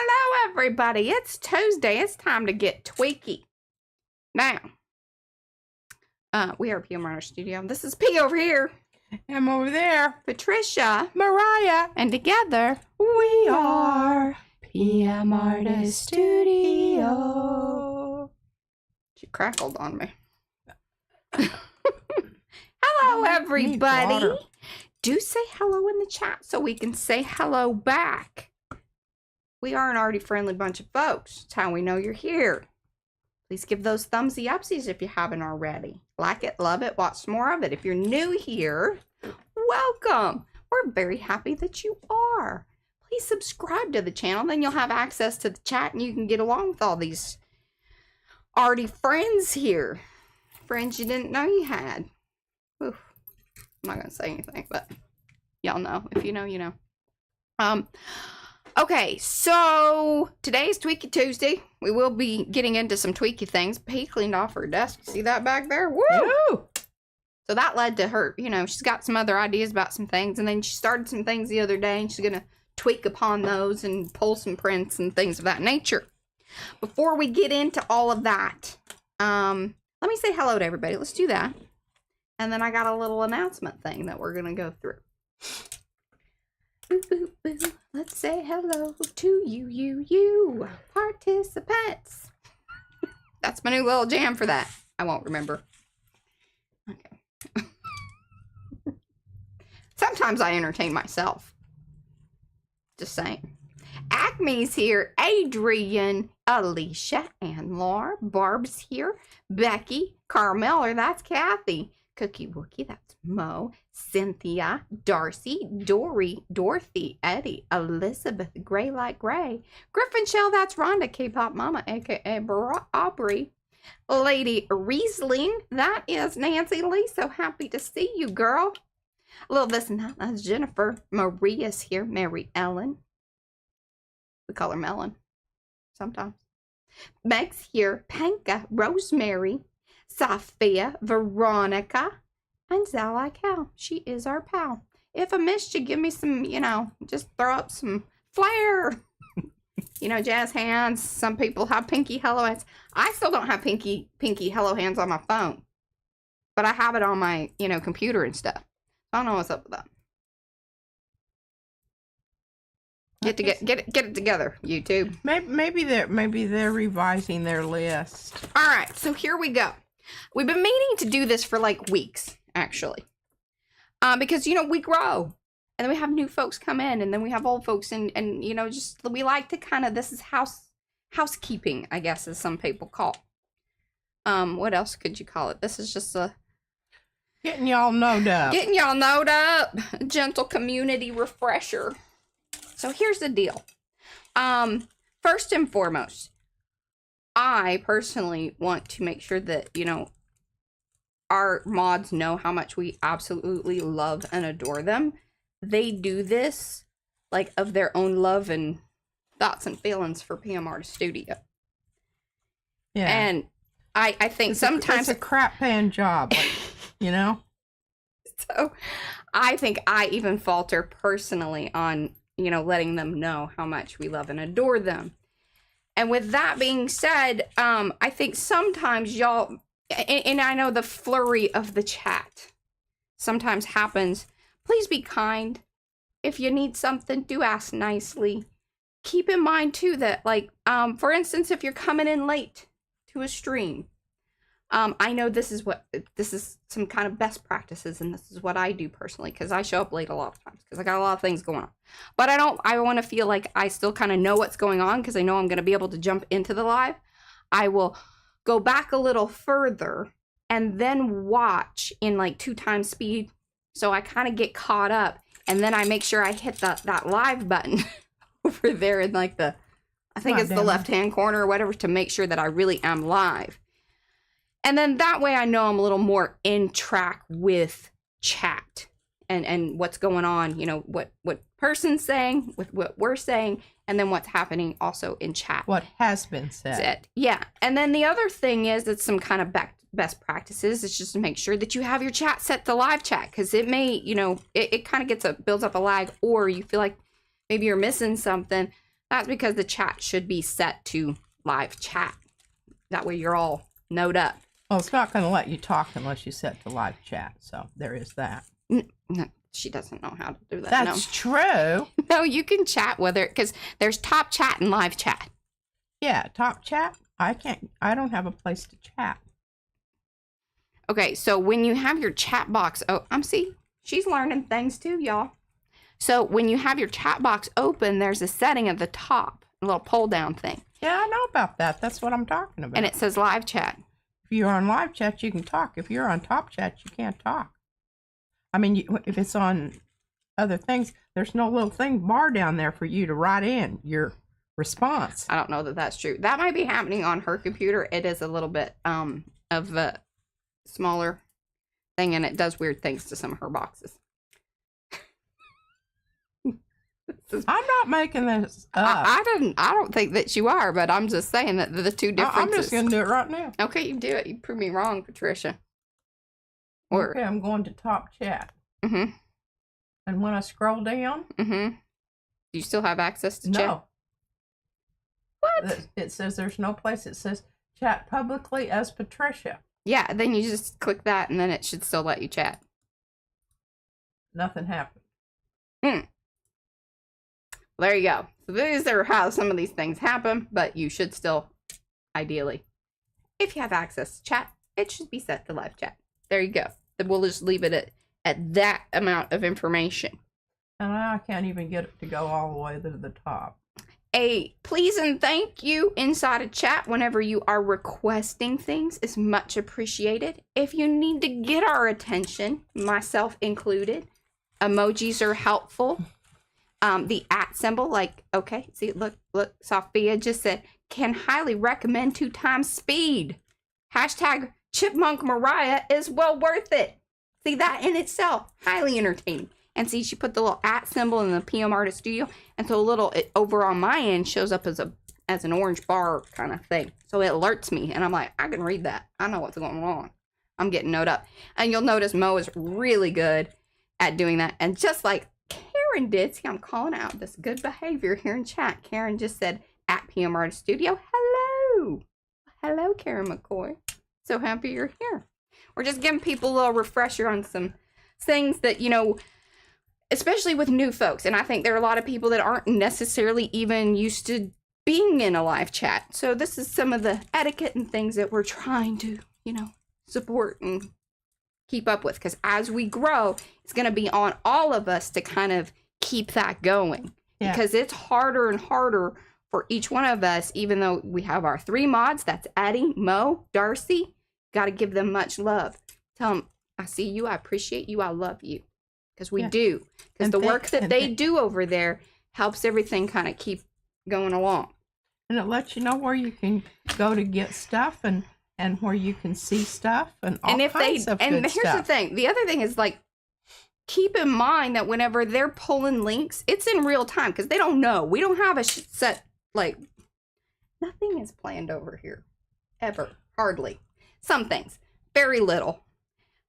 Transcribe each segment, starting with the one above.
Hello, everybody. It's Tuesday. It's time to get tweaky. Now, we are PM Runner Studio. This is P over here. I'm over there. Patricia. Mariah. And together, We are PM Artist Studio. She crackled on me. Hello, everybody. Do say hello in the chat so we can say hello back. We are an arty-friendly bunch of folks. That's how we know you're here. Please give those thumbsy upsies if you haven't already. Like it, love it, watch more of it. If you're new here, welcome. We're very happy that you are. Please subscribe to the channel, then you'll have access to the chat and you can get along with all these arty friends here. Friends you didn't know you had. Oof. I'm not gonna say anything, but y'all know. If you know, you know. Okay, so today is Tweaky Tuesday. We will be getting into some tweaky things. P cleaned off her desk. See that back there? Woo! Ooh. So that led to her, you know, she's got some other ideas about some things, and then she started some things the other day, and she's gonna tweak upon those and pull some prints and things of that nature. Before we get into all of that, let me say hello to everybody. Let's do that. And then I got a little announcement thing that we're gonna go through. Boo, boo, boo. Let's say hello to you participants. That's my new little jam for that. I won't remember. Okay. Sometimes I entertain myself. Just saying. Acme's here. Adrian, Alicia, and Laura. Barb's here. Becky, Carmel, that's Kathy. Cookie Wookie, that's Mo. Cynthia, Darcy, Dory, Dorothy, Eddie, Elizabeth, Gray Like Gray. Griffin Shell, that's Rhonda, K-Pop Mama, aka Aubrey. Lady Riesling, that is Nancy Lee. So happy to see you, girl. A little this and that, that's Jennifer. Maria's here. Mary Ellen. We call her Melon sometimes. Meg's here. Panka, Rosemary, Sophia, Veronica, and Zala Cal. She is our pal. If I missed you, give me some, you know, just throw up some flair. You know, jazz hands. Some people have pinky hello hands. I still don't have pinky hello hands on my phone. But I have it on my, you know, computer and stuff. I don't know what's up with that. Get it together, YouTube. Maybe they're revising their list. All right, so here we go. We've been meaning to do this for like weeks, actually, because you know we grow, and then we have new folks come in, and then we have old folks, and you know just we like to kind of this is housekeeping, I guess, as some people call. What else could you call it? This is just a Getting y'all knowed up. Getting y'all knowed up. A gentle community refresher. So here's the deal. First and foremost, I personally want to make sure that, you know, our mods know how much we absolutely love and adore them. They do this, like, of their own love and thoughts and feelings for PM Artist Studio. Yeah. And I think sometimes... It's a crap-paying job, like, you know? So, I think I even falter personally on, you know, letting them know how much we love and adore them. And with that being said, I think sometimes y'all, and I know the flurry of the chat sometimes happens. Please be kind. If you need something, do ask nicely. Keep in mind too that, like, for instance, if you're coming in late to a stream, I know this is some kind of best practices, and this is what I do personally, because I show up late a lot of times because I got a lot of things going on. But I want to feel like I still kind of know what's going on, because I know I'm going to be able to jump into the live. I will go back a little further and then watch in like 2x speed, so I kind of get caught up, and then I make sure I hit that live button over there in like the, I think it's the left-hand corner or whatever, to make sure that I really am live. And then that way I know I'm a little more in track with chat and what's going on, you know, what person's saying, with what we're saying, and then what's happening also in chat. What has been said. Yeah. And then the other thing is, it's some kind of best practices. It's just to make sure that you have your chat set to live chat, because it may, you know, it kind of builds up a lag, or you feel like maybe you're missing something. That's because the chat should be set to live chat. That way you're all knowed up. Well, it's not going to let you talk unless you set to live chat. So there is that. No, she doesn't know how to do that. That's true. No, you can chat whether, because there's top chat and live chat. Yeah, top chat. I don't have a place to chat. Okay, so when you have your chat box, she's learning things too, y'all. So when you have your chat box open, there's a setting at the top, a little pull down thing. Yeah, I know about that. That's what I'm talking about. And it says live chat. If you're on live chat, you can talk. If you're on top chat, you can't talk. I mean, if it's on other things, there's no little bar down there for you to write in your response. I don't know that that's true. That might be happening on her computer. It is a little bit of a smaller thing, and it does weird things to some of her boxes. I'm not making this up. I don't think that you are, but I'm just saying that the two differences. I'm just going to do it right now. Okay, you do it. You prove me wrong, Patricia. Okay, I'm going to top chat. Mm-hmm. And when I scroll down. Mm-hmm. Do you still have access to chat? No. What? It says there's no place. It says chat publicly as Patricia. Yeah, then you just click that and then it should still let you chat. Nothing happened. There you go. So these are how some of these things happen, but you should still, ideally, if you have access to chat, it should be set to live chat. There you go. Then we'll just leave it at that amount of information. And I can't even get it to go all the way to the top. A please and thank you inside of chat whenever you are requesting things is much appreciated. If you need to get our attention, myself included, emojis are helpful. The @ symbol, like, okay, see, look, Sophia just said, can highly recommend 2x speed. # Chipmunk Mariah is well worth it. See, that in itself, highly entertaining. And see, she put the little @ symbol in the PM Artist Studio, and so it over on my end shows up as an orange bar kind of thing. So it alerts me, and I'm like, I can read that. I know what's going on. I'm getting noted up. And you'll notice Mo is really good at doing that. And just like Karen did, see, I'm calling out this good behavior here in chat. Karen just said, @ PM Artist Studio, hello. Hello, Karen McCoy. So happy you're here. We're just giving people a little refresher on some things that, especially with new folks. And I think there are a lot of people that aren't necessarily even used to being in a live chat. So this is some of the etiquette and things that we're trying to, support and keep up with. Because as we grow, it's going to be on all of us to kind of keep that going. Yeah. Because it's harder and harder for each one of us, even though we have our 3 mods. That's Addie, Mo, Darcy. Got to give them much love. Tell them, I see you, I appreciate you, I love you. Because we do. Because the work that they do over there helps everything kind of keep going along. And it lets you know where you can go to get stuff and where you can see stuff and all kinds of good stuff. And here's the thing. The other thing is, like, keep in mind that whenever they're pulling links, it's in real time because they don't know. We don't have a set, like, nothing is planned over here. Ever. Hardly. Some things. Very little.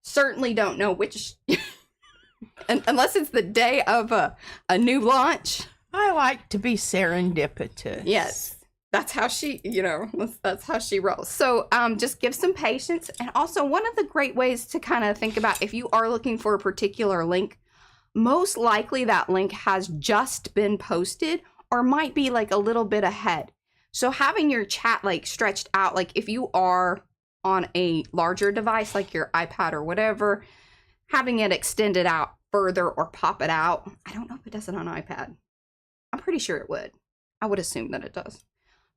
Certainly don't know which... unless it's the day of a new launch. I like to be serendipitous. Yes. That's how she, that's how she rolls. So just give some patience. And also, one of the great ways to kind of think about if you are looking for a particular link, most likely that link has just been posted or might be like a little bit ahead. So having your chat like stretched out, like if you are on a larger device like your iPad or whatever, having it extended out further or pop it out. I don't know if it does it on iPad. I'm pretty sure it would. I would assume that it does.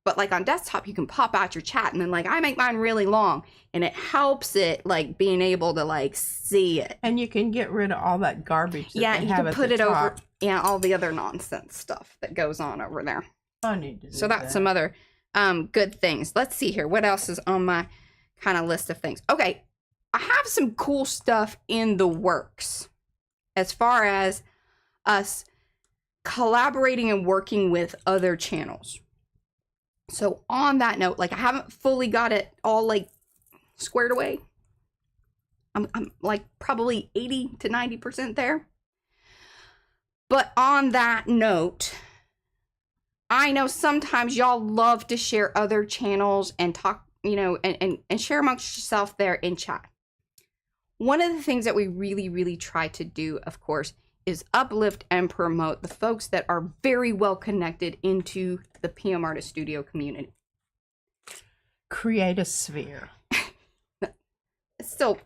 But like on desktop, you can pop out your chat and then like I make mine really long and it helps it like being able to like see it. And you can get rid of all that garbage that you can put it over. Yeah, all the other nonsense stuff that goes on over there. I need to do so that's some other good things. Let's see here. What else is on my kind of list of things? Okay. I have some cool stuff in the works as far as us collaborating and working with other channels. So on that note, like I haven't fully got it all like squared away. I'm like probably 80 to 90% there. But on that note, I know sometimes y'all love to share other channels and talk, and share amongst yourself there in chat. One of the things that we really, really try to do, of course, is uplift and promote the folks that are very well connected into the PM Artist Studio community. Create a sphere. Still,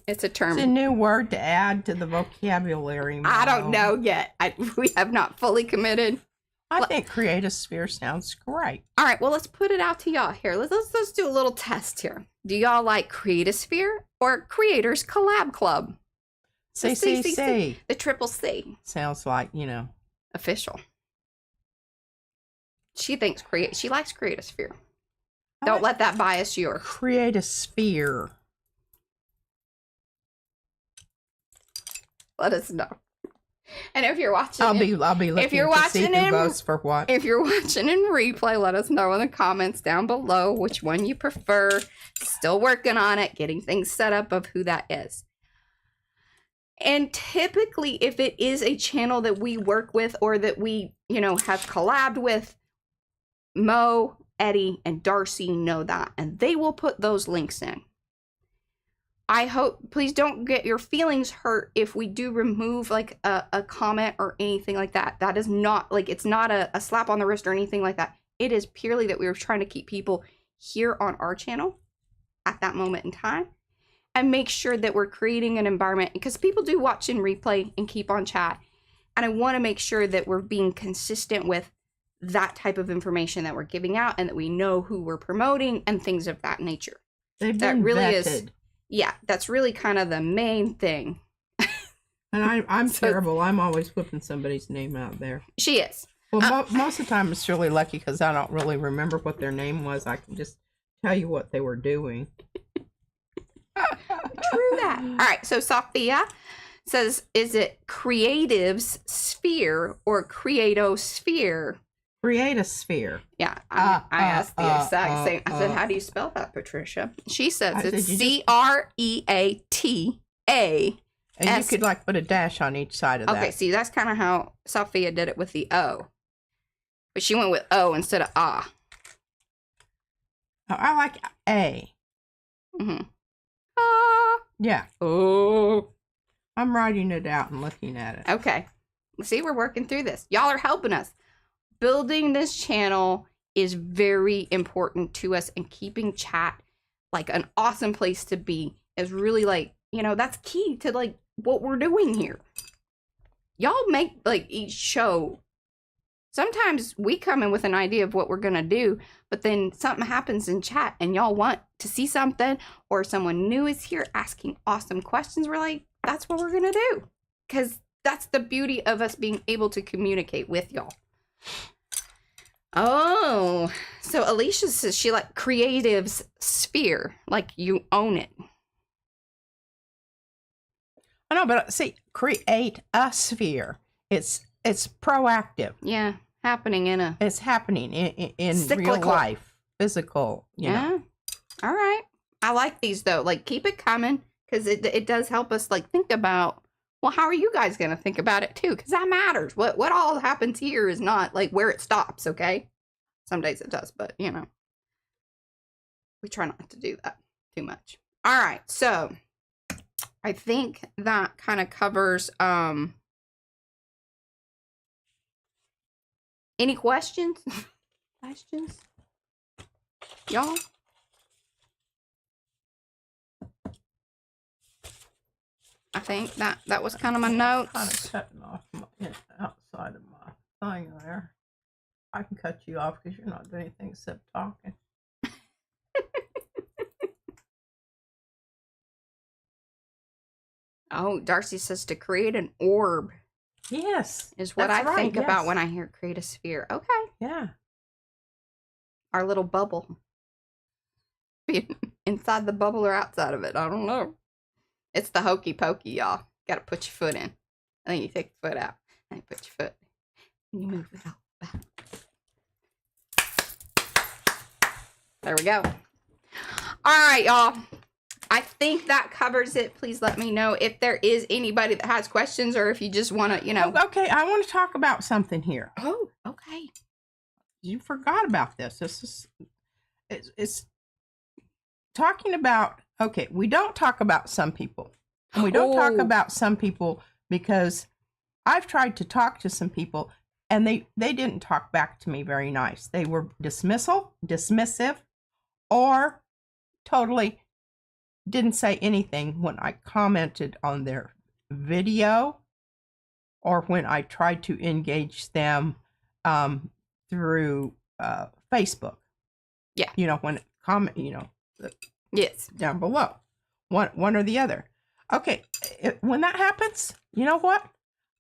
it's a term. It's a new word to add to the vocabulary. I don't know yet. We have not fully committed. I think create a sphere sounds great. All right, well, let's put it out to y'all here. Let's do a little test here. Do y'all like Create a Sphere or Creators Collab Club? C. The triple C. Sounds like, Official. She likes Create a Sphere. Don't let that bias you. Create a sphere. Let us know. And if you're watching, I'll be looking if you're to see watching who votes for what. If you're watching in replay, let us know in the comments down below which one you prefer. Still working on it, getting things set up of who that is. And typically, if it is a channel that we work with or that we, have collabed with, Mo, Eddie, and Darcy know that, and they will put those links in. I hope, please don't get your feelings hurt if we do remove like a comment or anything like that. That is not like, it's not a slap on the wrist or anything like that. It is purely that we were trying to keep people here on our channel at that moment in time and make sure that we're creating an environment, because people do watch in replay and keep on chat. And I want to make sure that we're being consistent with that type of information that we're giving out and that we know who we're promoting and things of that nature. They've been vetted. Yeah, that's really kind of the main thing. And I'm terrible. I'm always whipping somebody's name out there. She is. Well, most of the time it's really lucky because I don't really remember what their name was. I can just tell you what they were doing. True that. All right, so Sophia says, is it Creatives Sphere or Creatosphere? Create a sphere. Yeah, I asked the exact same. I said, how do you spell that, Patricia? She says it's CREATA. And you could like put a dash on each side of that. Okay, see, that's kind of how Sophia did it with the O. But she went with O instead of ah. Oh, I like A. Mm-hmm. Ah. Yeah. Oh. I'm writing it out and looking at it. Okay. See, we're working through this. Y'all are helping us. Building this channel is very important to us, and keeping chat like an awesome place to be is really like, that's key to like what we're doing here. Y'all make like each show. Sometimes we come in with an idea of what we're going to do, but then something happens in chat and y'all want to see something, or someone new is here asking awesome questions. We're like, that's what we're going to do, because that's the beauty of us being able to communicate with y'all. Oh, so Alicia says she like Creatives Sphere, like you own it. I know, but see, create a sphere. It's proactive. Yeah, happening in a. It's happening in cyclical. Real life, physical. Yeah. All right. I like these though. Like, keep it coming, because it does help us like think about. Well, how are you guys going to think about it too? Because that matters. What all happens here is not like where it stops, okay? Some days it does, but we try not to do that too much. All right, so I think that kind of covers any questions? Questions? Y'all? I think that was kind of my notes. Kind of cutting off outside of my thing there. I can cut you off because you're not doing anything except talking. Oh, Darcy says to create an orb. Yes. Is what I think about when I hear create a sphere. Okay. Yeah. Our little bubble. Inside the bubble or outside of it. I don't know. It's the hokey pokey, y'all. Got to put your foot in. And then you take the foot out. And you put your foot. And you move it all back. There we go. All right, y'all. I think that covers it. Please let me know if there is anybody that has questions, or if you just want to, Okay, I want to talk about something here. Oh, okay. you forgot about this. This is it's talking about. Okay, we don't talk about some people, and we don't talk about some people because I've tried to talk to some people, and they didn't talk back to me very nice. They were dismissive, or totally didn't say anything when I commented on their video, or when I tried to engage them through Facebook. Yeah. You know, when comment, Yes. down below, one or the other. Okay, when that happens, you know what?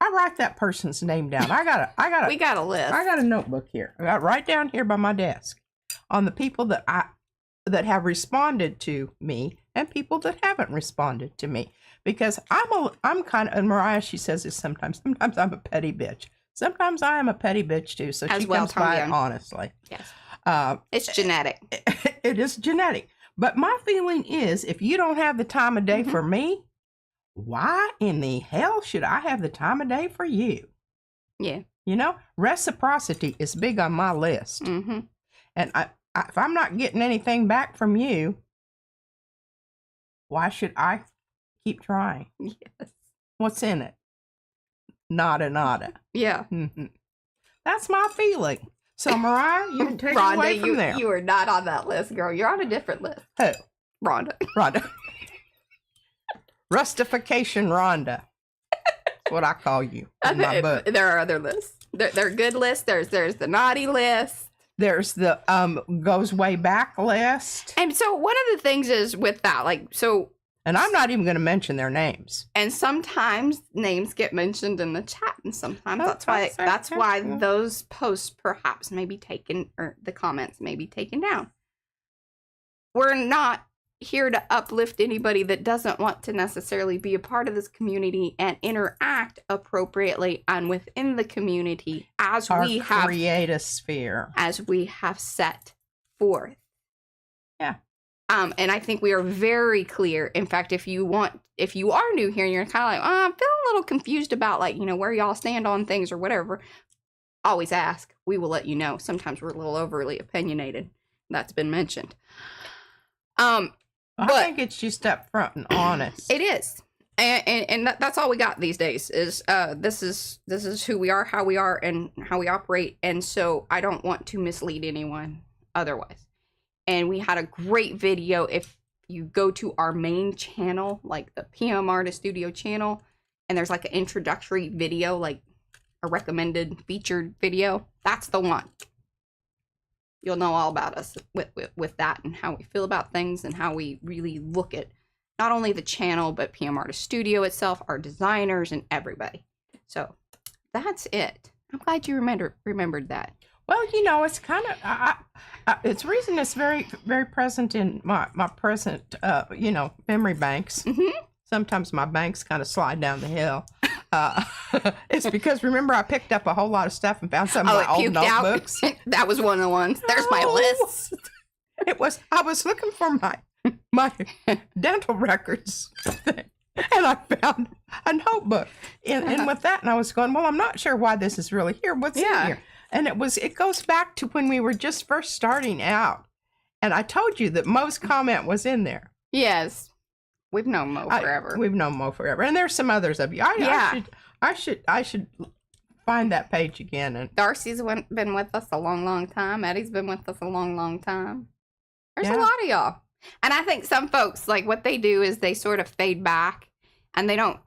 I write that person's name down. We got a list. I got a notebook here. I got right down here by my desk on the people that have responded to me and people that haven't responded to me, because I'm kind of, and Mariah, she says this sometimes I'm a petty bitch. Sometimes I am a petty bitch too. So she comes by it honestly. Yes. It's genetic. It is genetic. But my feeling is, if you don't have the time of day for me, why in the hell should I have the time of day for you? Yeah. You know, reciprocity is big on my list. Mm-hmm. And if I'm not getting anything back from you, why should I keep trying? Yes. What's in it? Nada. Yeah. Mm-hmm. That's my feeling. So, Mariah, you can take it away from there. You are not on that list, girl. You're on a different list. Who? Rhonda. Rustification Rhonda. That's what I call you in my book. There are other lists. There are good lists. There's the naughty list. There's the goes way back list. And so one of the things is with that, and I'm not even going to mention their names. And sometimes names get mentioned in the chat, and sometimes that's why those posts perhaps may be taken, or the comments may be taken down. We're not here to uplift anybody that doesn't want to necessarily be a part of this community and interact appropriately and within the community as we create a sphere as we have set forth. Yeah. And I think we are very clear. In fact, if you are new here and you're kind of like, I'm feeling a little confused about where y'all stand on things or whatever, always ask. We will let you know. Sometimes we're a little overly opinionated. That's been mentioned. I think it's just up front and honest. It is. And that's all we got these days is this is who we are, how we are, and how we operate. And so I don't want to mislead anyone otherwise. And we had a great video. If you go to our main channel, like the PM Artist Studio channel, and there's like an introductory video, like a recommended featured video, that's the one. You'll know all about us with that and how we feel about things and how we really look at not only the channel, but PM Artist Studio itself, our designers, and everybody. So that's it. I'm glad you remembered that. Well, it's kind of, it's reason it's very, very present in my present, memory banks. Mm-hmm. Sometimes my banks kind of slide down the hill. It's because, remember, I picked up a whole lot of stuff and found some of my old notebooks. That was one of the ones. There's my list. I was looking for my dental records thing, and I found a notebook. And with that, and I was going, well, I'm not sure why this is really here. What's in here? And it goes back to when we were just first starting out. And I told you that Mo's comment was in there. Yes. We've known Mo forever. We've known Mo forever. And there's some others of you. I should find that page again. And Darcy's been with us a long, long time. Eddie's been with us a long, long time. There's a lot of y'all. And I think some folks, like, what they do is they sort of fade back. And they don't,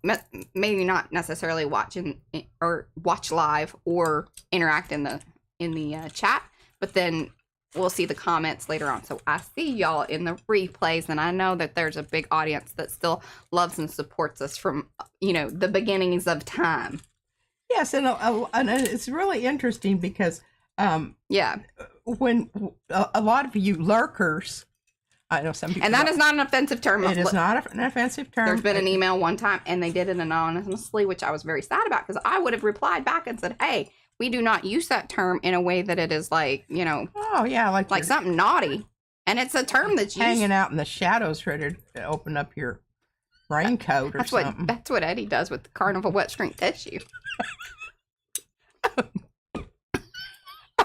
maybe not necessarily watch live or interact in the chat, but then we'll see the comments later on. So I see y'all in the replays, and I know that there's a big audience that still loves and supports us from, the beginnings of time. Yes, and it's really interesting because, when a lot of you lurkers, I know some people. And that is not an offensive term. It is not an offensive term. There's been an email one time, and they did it anonymously, which I was very sad about, because I would have replied back and said, hey, we do not use that term in a way that it is like, oh, yeah, like something naughty. And it's a term that's used. Hanging out in the shadows ready to open up your raincoat or something. That's what Eddie does with the Carnival wet shrink tissue.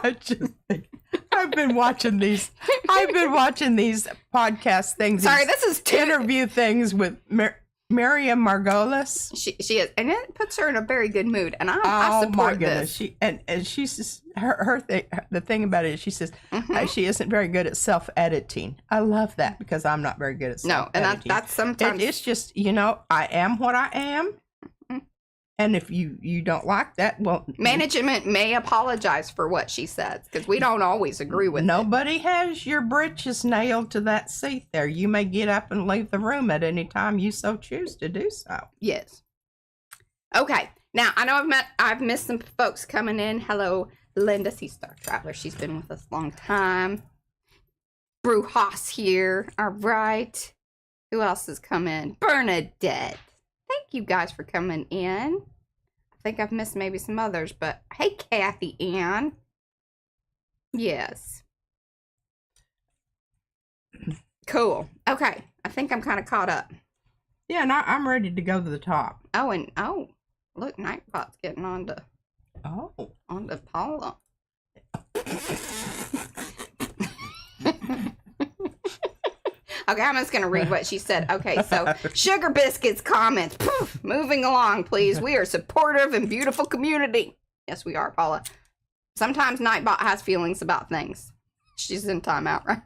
I just think I've been watching these podcast things. Sorry, this is interview things with Mariah Margolis. She is, and it puts her in a very good mood, and I support my goodness. this. And she's just, her thing, the thing about it is she says she isn't very good at self-editing. I love that because I'm not very good at self-editing. No, and that's sometimes it's just, I am what I am. And if you don't like that, well, management may apologize for what she says because we don't always agree with nobody has your britches nailed to that seat there. You may get up and leave the room at any time you so choose to do so. Yes. Okay. Now I know I've missed some folks coming in. Hello, Linda, Sea Star Traveler. She's been with us a long time. Brew Haas here. All right. Who else has come in? Bernadette. Thank you guys for coming in. I think I've missed maybe some others, but hey, Kathy Ann. Yes. Cool. Okay. I think I'm kind of caught up. Yeah, and I'm ready to go to the top. Oh, look, Nightbot's getting onto Paula. Okay, I'm just going to read what she said. Okay, so Sugar Biscuits comments. Poof, moving along, please. We are supportive and beautiful community. Yes, we are, Paula. Sometimes Nightbot has feelings about things. She's in timeout, right?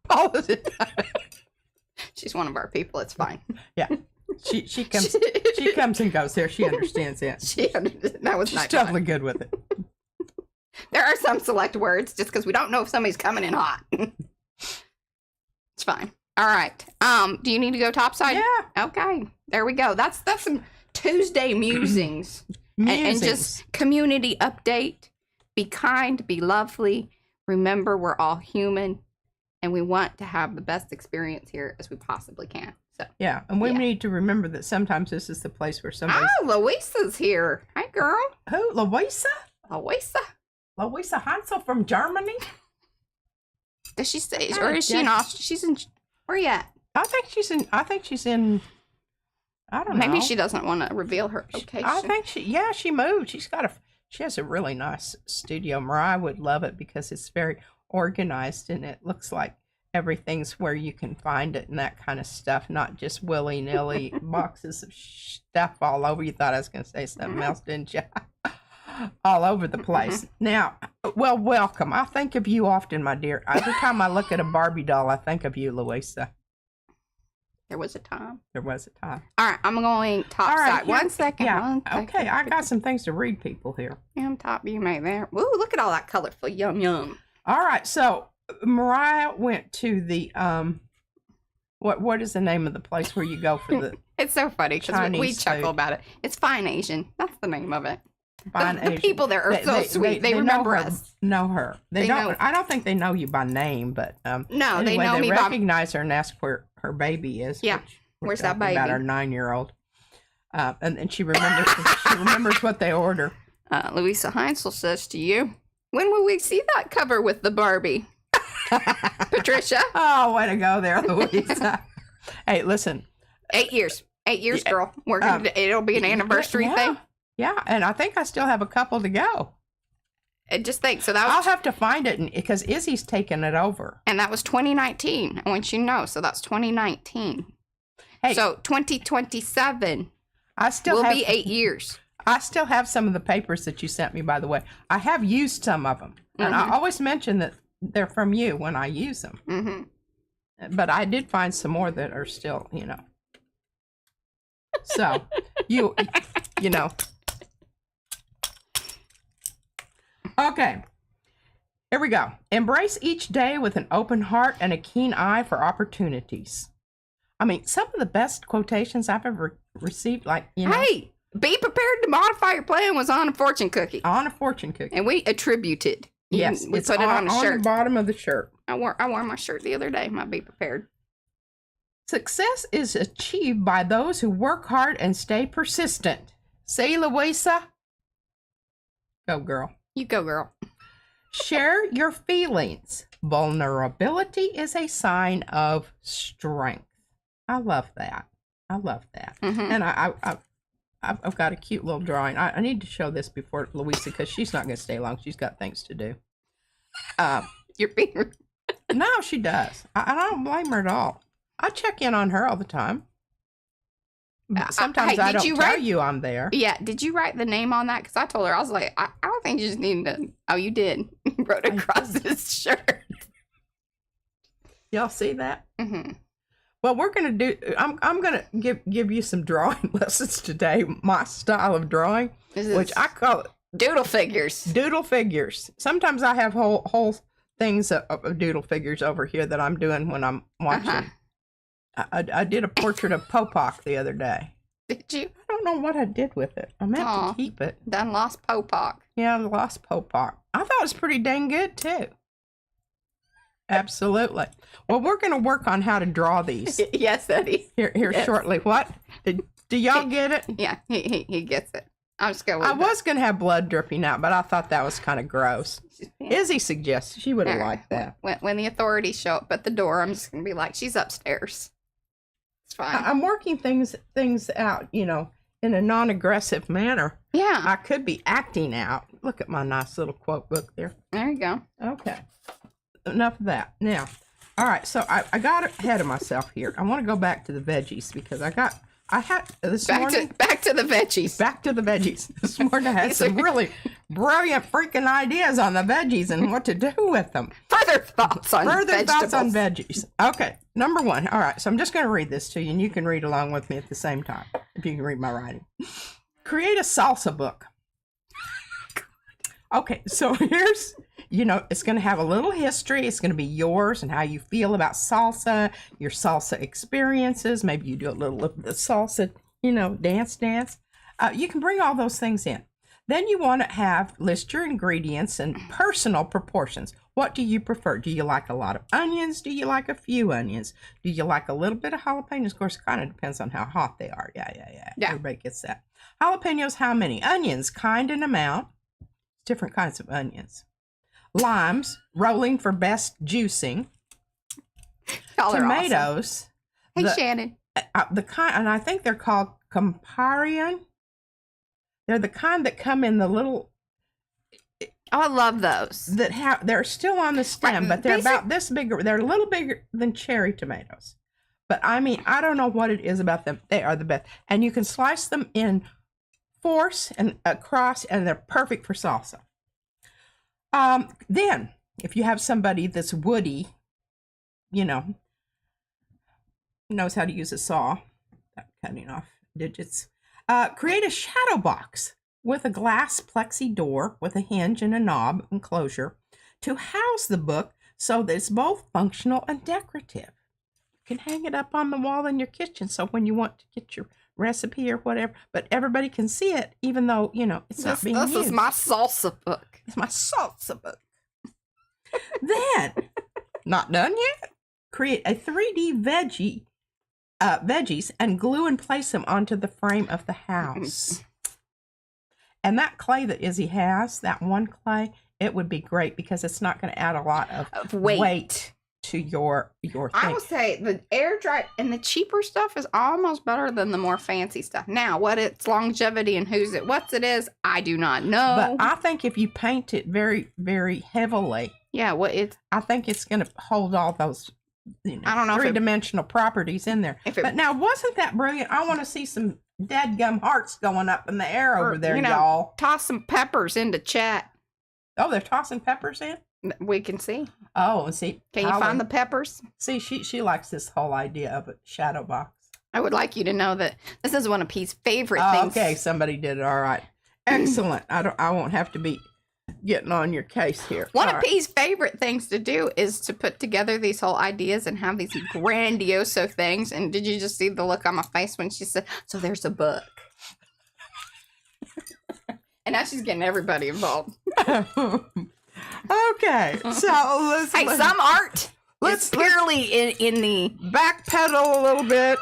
Paula's in timeout. She's one of our people. It's fine. Yeah. She comes and goes here. She understands that. That was She's totally good with it. There are some select words just because we don't know if somebody's coming in hot. It's fine. All right. Do you need to go topside? Yeah. Okay. There we go. That's some Tuesday musings. And just community update. Be kind. Be lovely. Remember, we're all human, and we want to have the best experience here as we possibly can. So yeah, and we need to remember that sometimes this is the place where somebody. Oh, Louisa's here. Hi, girl. Who? Louisa? Louisa Hansel from Germany. Does she stay, or is she in Austria? She's in. Where you at? I think she's in. I don't know. Maybe she doesn't want to reveal her location. I think she moved. She has a really nice studio. Mariah would love it because it's very organized and it looks like everything's where you can find it and that kind of stuff, not just willy-nilly boxes of stuff all over. You thought I was going to say something else, didn't you? All over the place. Now, well, welcome. I think of you often, my dear. Every time I look at a Barbie doll, I think of you, Louisa. There was a time. There was a time. All right, I'm going top side. One second. Yeah. Okay, I got some things to read people here. I'm top, you made there. Ooh, look at all that colorful. Yum, yum. All right, so Mariah went to the, what is the name of the place where you go for the It's so funny because we chuckle about it. It's Fine Asian. That's the name of it. The people there are so sweet. They remember us. Know her. They don't. I don't think they know you by name, but no, anyway, they know me. They recognize her and ask where her baby is. Yeah, where's that baby? About our 9-year-old. And she remembers. She remembers what they order. Louisa Heinzel says to you, "When will we see that cover with the Barbie?" Patricia. Oh, way to go there, Louisa. Hey, listen. 8 years. 8 years, girl. We're gonna. It'll be an anniversary thing. Yeah, and I think I still have a couple to go. Just think. So that was, I'll have to find it because Izzy's taking it over. And that was 2019. I want you to know. So that's 2019. Hey, so 2027 will be 8 years. I still have some of the papers that you sent me, by the way. I have used some of them. And I always mention that they're from you when I use them. Mm-hmm. But I did find some more that are still, So, you know. Okay, here we go. Embrace each day with an open heart and a keen eye for opportunities. I mean, some of the best quotations I've ever received, Hey, be prepared to modify your plan was on a fortune cookie. On a fortune cookie. And we attributed. Yes, we put it on a shirt. On the bottom of the shirt. I wore my shirt the other day. Might be prepared. Success is achieved by those who work hard and stay persistent. Say, Louisa. Go, girl. You go, girl. Share your feelings. Vulnerability is a sign of strength. I love that. Mm-hmm. And I've got a cute little drawing. I need to show this before Louisa because she's not going to stay long. She's got things to do. You're being... No, she does. I don't blame her at all. I check in on her all the time. Sometimes I don't tell you I'm there. Yeah, did you write the name on that? Because I told her, I was like, I don't think you just need to... Oh, you did. You wrote across his shirt. Y'all see that? Mm-hmm. Well, we're going to do... I'm going to give you some drawing lessons today. My style of drawing, which I call it... Doodle figures. Doodle figures. Sometimes I have whole things of doodle figures over here that I'm doing when I'm watching. Uh-huh. I did a portrait of Popak the other day. Did you? I don't know what I did with it. I meant to keep it. Done lost Popak. Yeah, I lost Popak. I thought it was pretty dang good, too. Absolutely. Well, we're going to work on how to draw these. Yes, Eddie. Here yes. Shortly. What? Do y'all get it? Yeah, he gets it. I'm just going to I was going to have blood dripping out, but I thought that was kind of gross. Yeah. Izzy suggests she would have liked that. When the authorities show up at the door, I'm just going to be like, she's upstairs. It's fine. I'm working things out, in a non-aggressive manner. Yeah. I could be acting out. Look at my nice little quote book there. There you go. Okay. Enough of that. Now, all right, so I got ahead of myself here. I want to go back to the veggies because I had this morning. Back to the veggies. Back to the veggies. This morning I had some really brilliant freaking ideas on the veggies and what to do with them. Further thoughts on veggies. Okay, number one. All right, so I'm just going to read this to you, and you can read along with me at the same time, if you can read my writing. Create a salsa book. Okay, so here's... it's going to have a little history. It's going to be yours and how you feel about salsa, your salsa experiences. Maybe you do a little of the salsa, dance. You can bring all those things in. Then you want to list your ingredients and personal proportions. What do you prefer? Do you like a lot of onions? Do you like a few onions? Do you like a little bit of jalapenos? Of course, it kind of depends on how hot they are. Yeah. Everybody gets that. Jalapenos, how many? Onions, kind and amount. Different kinds of onions. Limes, rolling for best juicing. Tomatoes. Awesome. Hey, Shannon. The kind, and I think they're called Camparian. They're the kind that come in the little. Oh, I love those. They're still on the stem, but they're about this big. They're a little bigger than cherry tomatoes. But I mean, I don't know what it is about them. They are the best, and you can slice them in fours and across, and they're perfect for salsa. Then, if you have somebody that's woody, knows how to use a saw, cutting off digits, create a shadow box with a glass plexi door with a hinge and a knob enclosure to house the book so that it's both functional and decorative. You can hang it up on the wall in your kitchen so when you want to get your recipe or whatever, but everybody can see it even though, it's not being used. This is my salsa book. It's my salsa book. Then, not done yet, create a 3D veggies and glue and place them onto the frame of the house. And that clay that Izzy has, that one clay, it would be great because it's not going to add a lot of weight to your thing. I would say the air dry and the cheaper stuff is almost better than the more fancy stuff. Now, what its longevity and what it is, I do not know. But I think if you paint it very, very heavily, I think it's going to hold all those I don't know three-dimensional properties in there. But now, wasn't that brilliant? I want to see some dadgum hearts going up in the air over there, y'all. Toss some peppers into chat. Oh, they're tossing peppers in? We can see. Oh, and see. Can you find the peppers? See, she likes this whole idea of a shadow box. I would like you to know that this is one of Pete's favorite things. Okay, somebody did it. All right. Excellent. I won't have to be getting on your case here. One of Pete's favorite things to do is to put together these whole ideas and have these grandioso things. And did you just see the look on my face when she said, so there's a book? And now she's getting everybody involved. Okay, so let's some art. Let's clearly in the backpedal a little bit.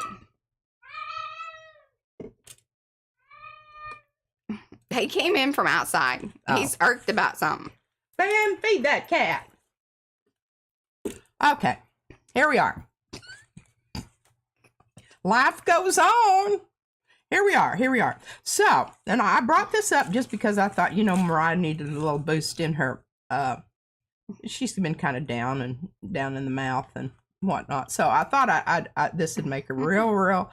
He came in from outside. He's irked about something. Ben, feed that cat. Okay, here we are. Life goes on. Here we are. So, and I brought this up just because I thought, Mariah needed a little boost in her she's been kind of down in the mouth and whatnot. So I thought I this would make her real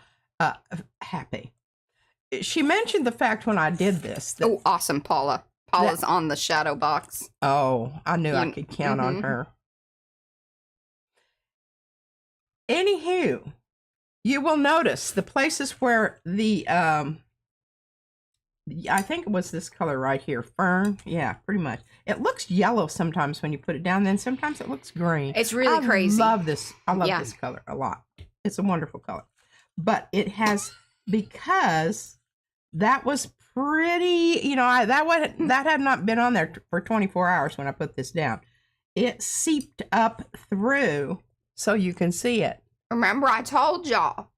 happy. She mentioned the fact when I did this. That, Oh, awesome, Paula. Paula's on the shadow box. Oh, I knew I could count on her. Anywho, you will notice the places where the I think it was this color right here, fern. Yeah, pretty much. It looks yellow sometimes when you put it down, then sometimes it looks green. It's really crazy. I love this color a lot. It's a wonderful color. But it has, because that was pretty, that had not been on there for 24 hours when I put this down. It seeped up through so you can see it. Remember, I told y'all,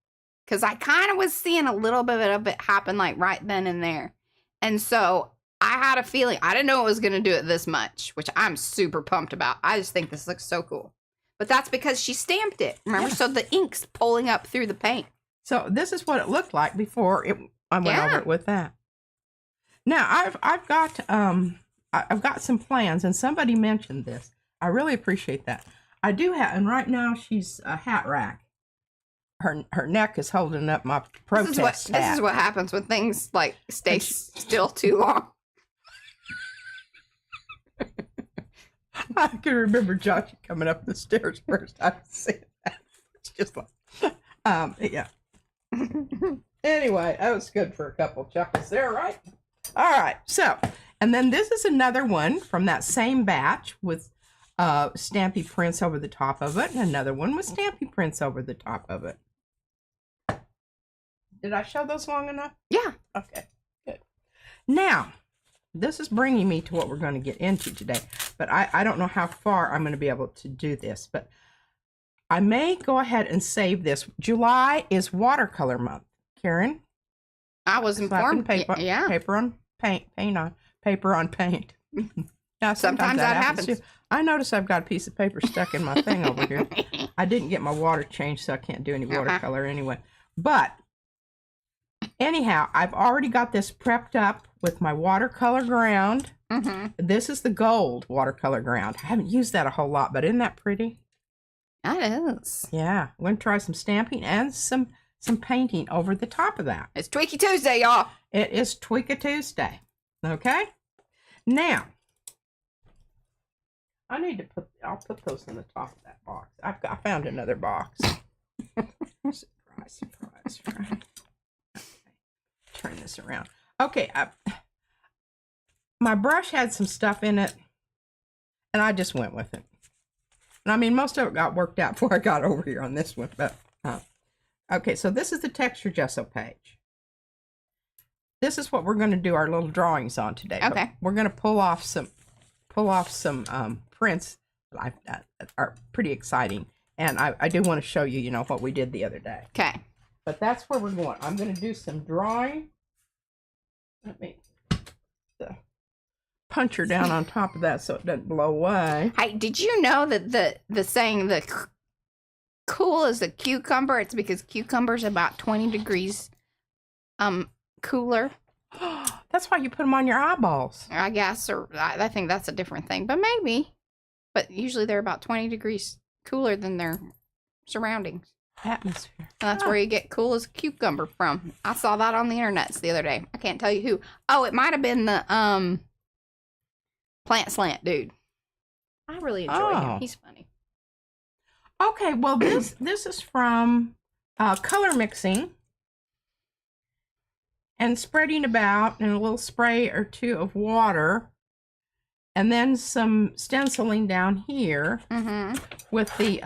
because I kind of was seeing a little bit of it happen like right then and there. And so I had a feeling, I didn't know it was going to do it this much, which I'm super pumped about. I just think this looks so cool. But that's because she stamped it, remember? Yeah. So the ink's pulling up through the paint. So this is what it looked like before I went over it with that. Now I've got some plans, and somebody mentioned this. I really appreciate that. I do have, and right now she's a hat rack. Her neck is holding up my protest hat. This is what happens when things like stay still too long. I can remember Josh coming up the stairs first. I see that. It's just like, yeah. Anyway, that was good for a couple chuckles there, right? All right. So, and then this is another one from that same batch with stampy prints over the top of it, and another one with stampy prints over the top of it. Did I show those long enough? Yeah. Okay, good. Now, this is bringing me to what we're going to get into today, but I don't know how far I'm going to be able to do this, but I may go ahead and save this. July is watercolor month, Karen. I was informed. Paper on paint. Now, sometimes that happens too. I notice I've got a piece of paper stuck in my thing over here. I didn't get my water changed, so I can't do any watercolor anyway. But anyhow, I've already got this prepped up with my watercolor ground. This is the gold watercolor ground. I haven't used that a whole lot, but isn't that pretty? That is. Yeah, I'm going to try some stamping and some painting over the top of that. It's Tweaky Tuesday, y'all. It is Tweaky Tuesday. Okay? Now, I'll put those in the top of that box. I found another box. Surprise. Okay. Turn this around. Okay, my brush had some stuff in it, and I just went with it. And I mean, most of it got worked out before I got over here on this one, but okay, so this is the texture gesso page. This is what we're going to do our little drawings on today. Okay. We're going to pull off some prints that are pretty exciting, and I do want to show you, what we did the other day. Okay. But that's where we're going. I'm going to do some drawing. Let me punch her down on top of that so it doesn't blow away. Hey, did you know that the saying the cool is a cucumber? It's because cucumbers about 20 degrees cooler. That's why you put them on your eyeballs. I guess, or I think that's a different thing, but maybe. But usually they're about 20 degrees cooler than their surroundings. Atmosphere. And that's where you get cool as a cucumber from. I saw that on the internet the other day. I can't tell you who. Oh, it might have been the Plant Slant dude. I really enjoy him. He's funny. Okay, well this is from color mixing and spreading about in a little spray or two of water, and then some stenciling down here with the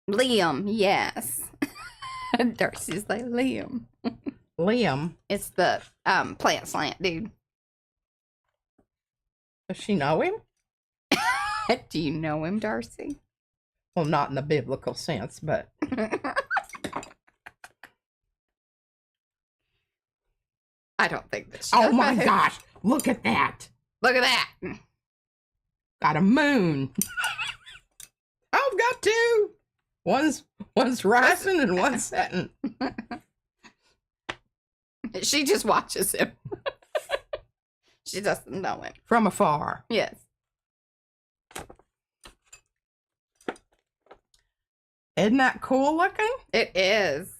Liam, yes. Darcy's like Liam. Liam. It's the Plant Slant dude. Does she know him? Do you know him, Darcy? Well, not in the biblical sense, but I don't think that she Oh my gosh, look at that. Look at that. Got a moon. I've got two. One's rising and one's setting. She just watches him. She doesn't know it. From afar. Yes. Isn't that cool looking? It is.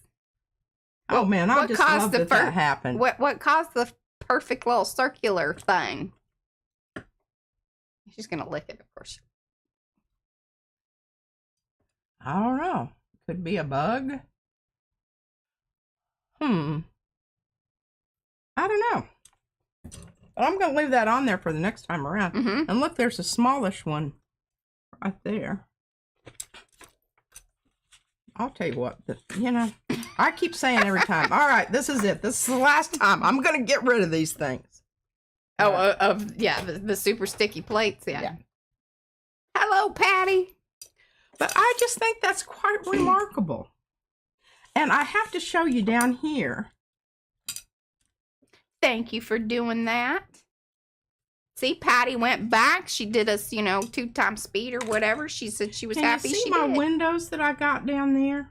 Oh man, I just love that happened. What caused the perfect little circular thing? She's gonna lick it, of course. I don't know. Could be a bug. I don't know. But I'm going to leave that on there for the next time around. And look, there's a smallish one right there. I'll tell you what, you know, I keep saying every time, all right, this is it. This is the last time. I'm going to get rid of these things. Oh, the super sticky plates, yeah. Hello, Patty. But I just think that's quite remarkable. And I have to show you down here. Thank you for doing that. See, Patty went back. She did us, 2 times speed or whatever. She said she was happy she did. Can you see my windows that I got down there?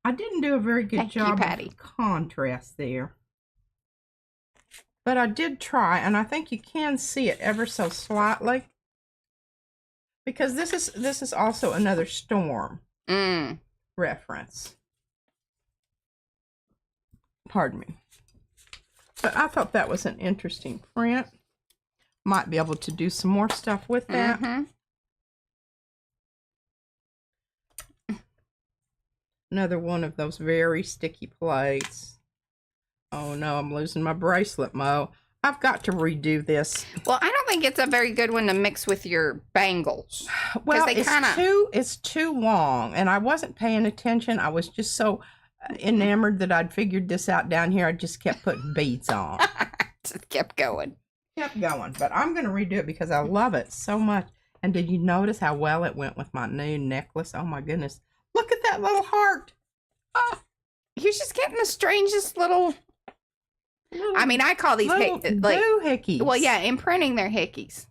I didn't do a very good job of contrast there. But I did try, and I think you can see it ever so slightly. Because this is also another storm reference. Pardon me. But I thought that was an interesting print. Might be able to do some more stuff with that. Another one of those very sticky plates. Oh no, I'm losing my bracelet, Mo. I've got to redo this. Well, I don't think it's a very good one to mix with your bangles. Well, it's too long, and I wasn't paying attention. I was just so enamored that I'd figured this out down here. I just kept putting beads on. Just kept going. Kept going, but I'm going to redo it because I love it so much. And did you notice how well it went with my new necklace? Oh my goodness. Look at that little heart. Oh, you're just getting the strangest little I mean, I call these hickeys. Well, yeah, in printing, they're hickeys.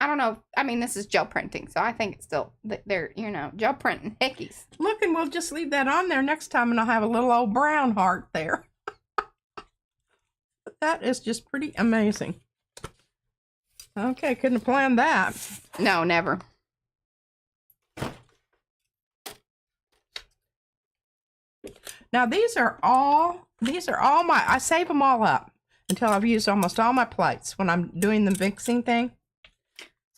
I don't know. I mean, this is gel printing, so I think it's still, they're, gel printing hickeys. Look, and we'll just leave that on there next time, and I'll have a little old brown heart there. That is just pretty amazing. Okay, couldn't have planned that. No, never. Now, these are all my, I save them all up until I've used almost all my plates when I'm doing the mixing thing.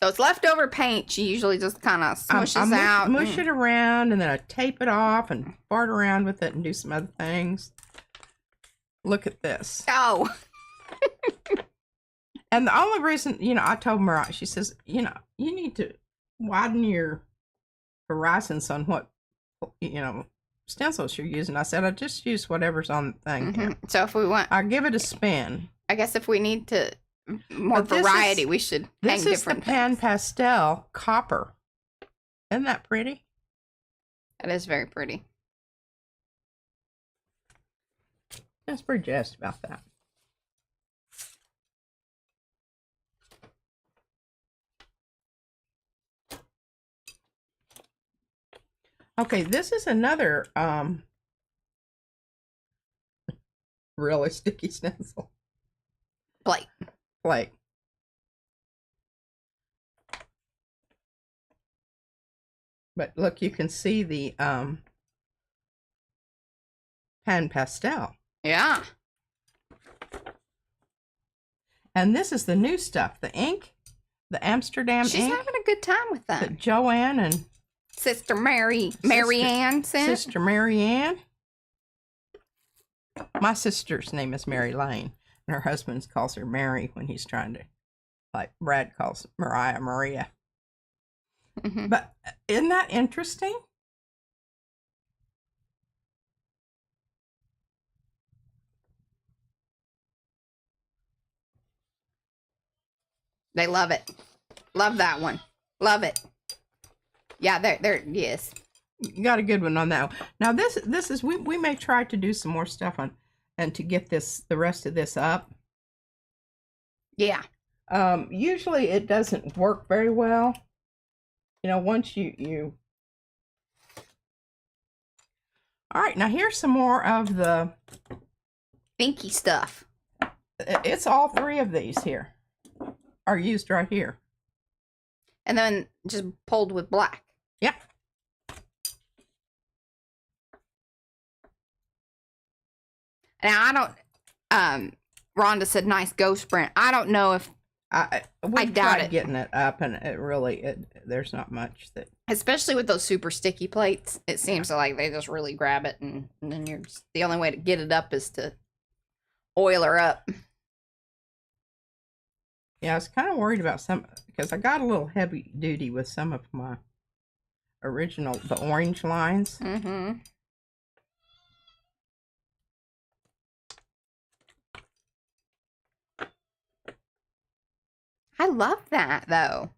So it's leftover paint. She usually just kind of smushes out. Mush it around, and then I tape it off and fart around with it and do some other things. Look at this. Oh. And the only reason, I told Mariah, she says, you need to widen your horizons on what, stencils you're using. I said, I just use whatever's on the thing here. So if we want, I'll give it a spin. I guess if we need to more variety, we should hang different. This is the Pan Pastel Copper. Isn't that pretty? That is very pretty. That's pretty jazzed about that. Okay, this is another really sticky stencil. Plate. But look, you can see the Pan Pastel. Yeah. And this is the new stuff, the ink, the Amsterdam ink. She's having a good time with that. That Joanne and Sister Marianne sent. Sister Marianne. My sister's name is Mary Lane, and her husband calls her Mary when he's trying to, like Brad calls Mariah Maria. But isn't that interesting? They love it. Love that one. Love it. Yeah, they're yes. You got a good one on that one. Now this is we may try to do some more stuff on and to get the rest of this up. Yeah. Usually it doesn't work very well. Once you All right, now here's some more of the inky stuff. it's all three of these here are used right here. And then just pulled with black. Yeah. Now I don't. Rhonda said, "Nice ghost print." I don't know if We doubt tried it. getting it up, and there's not much that. Especially with those super sticky plates, it seems like they just really grab it, and then the only way to get it up is to oil her up. Yeah, I was kind of worried about some because I got a little heavy duty with some of my the orange lines. Mm-hmm. I love that though.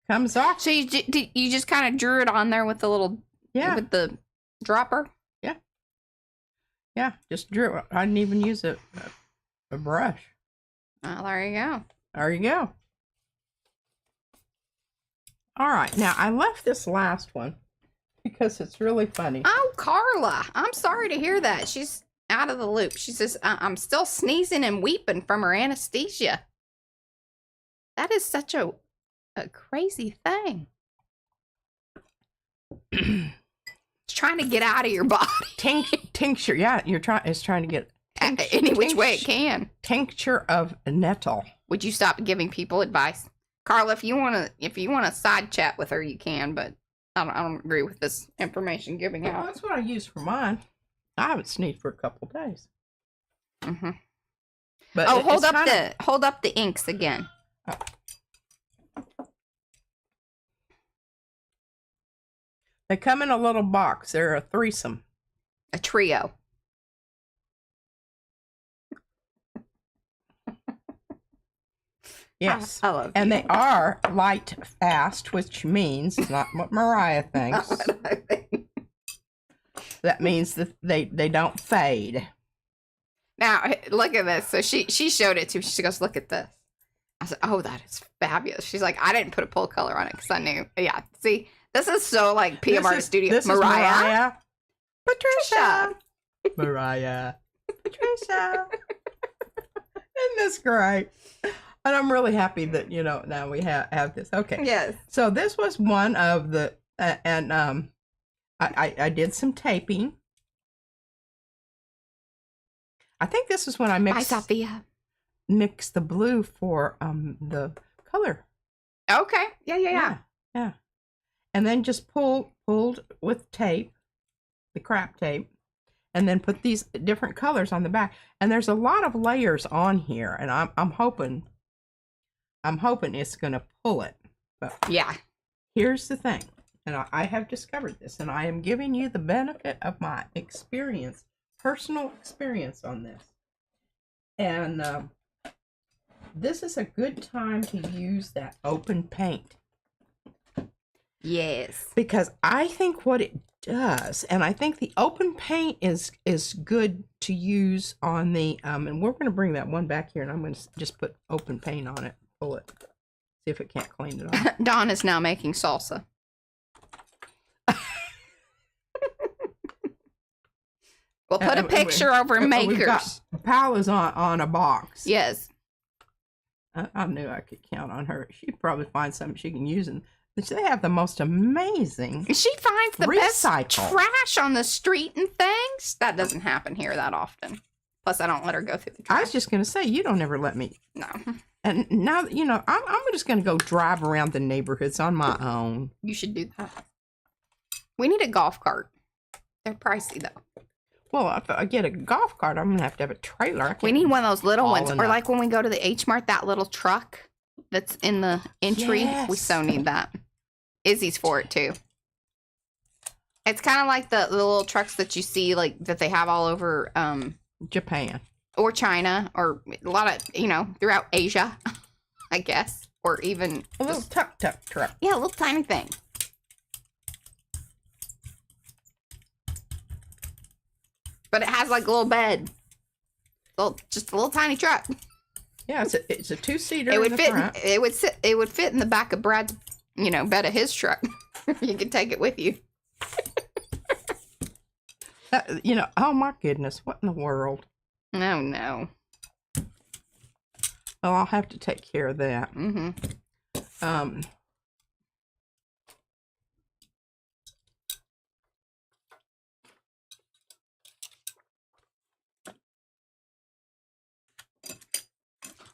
Comes off. So you just kind of drew it on there with the little with the dropper. Yeah, just drew it. I didn't even use a brush. Oh, there you go. There you go. All right, now I left this last one because it's really funny. Oh, Carla, I'm sorry to hear that. She's out of the loop. She says, I'm still sneezing and weeping from her anesthesia. That is such a crazy thing. It's trying to get out of your body. Tincture, yeah, it's trying to get Any which way it can. Tincture of nettle. Would you stop giving people advice? Carla, if you wanna side chat with her, you can, but I don't agree with this information giving out. Well, that's what I use for mine. I haven't sneezed for a couple days. Mm-hmm. But hold up the inks again. Oh. They come in a little box. They're a threesome. A trio. Yes. I love and you. they are light fast, which means not what Mariah thinks. That means that they don't fade. Now, look at this. So she showed it to me. She goes, look at this. I said, oh, that is fabulous. She's like, I didn't put a pull color on it because I knew. Yeah, see, this is so like PMR Studio. This Mariah. Is Mariah. Patricia. Mariah. Patricia. Isn't this great? And I'm really happy that, now we have this. Okay. Yes. So this was one of the, I did some taping. I think this is when I mixed. Bye, Sophia. Mix the blue for the color. Okay. Yeah. And then just pulled with tape, the crap tape, and then put these different colors on the back. And there's a lot of layers on here, and I'm hoping it's gonna pull it. But yeah. Here's the thing, and I have discovered this, and I am giving you the benefit of my experience, personal experience on this. And this is a good time to use that open paint. Yes. Because I think what it does, and I think the open paint is good to use on the, and we're going to bring that one back here, and I'm going to just put open paint on it, pull it, see if it can't clean it off. Dawn is now making salsa. We'll put a picture over makers. Pal is on a box. Yes. I knew I could count on her. She'd probably find something she can use, and they have the most amazing. She finds the recycle. Best trash on the street and things. That doesn't happen here that often. Plus, I don't let her go through the trash. I was just going to say, you don't ever let me. No. And now, I'm just going to go drive around the neighborhoods on my own. You should do that. We need a golf cart. They're pricey, though. Well, if I get a golf cart, I'm going to have a trailer. We need one of those little ones. Or like when we go to the H Mart, that little truck that's in the entry. Yes. We so need that. Izzy's for it, too. It's kind of like the little trucks that you see, like, that they have all over Japan. Or China. Or a lot of, throughout Asia, I guess. Or even... A little tuk-tuk truck. Yeah, a little tiny thing. But it has like a little bed, just a little tiny truck. Yeah, it's a two-seater. It would fit. It would fit in the back of Brad's, bed of his truck. You could take it with you. Oh my goodness, what in the world? No. Well, I'll have to take care of that.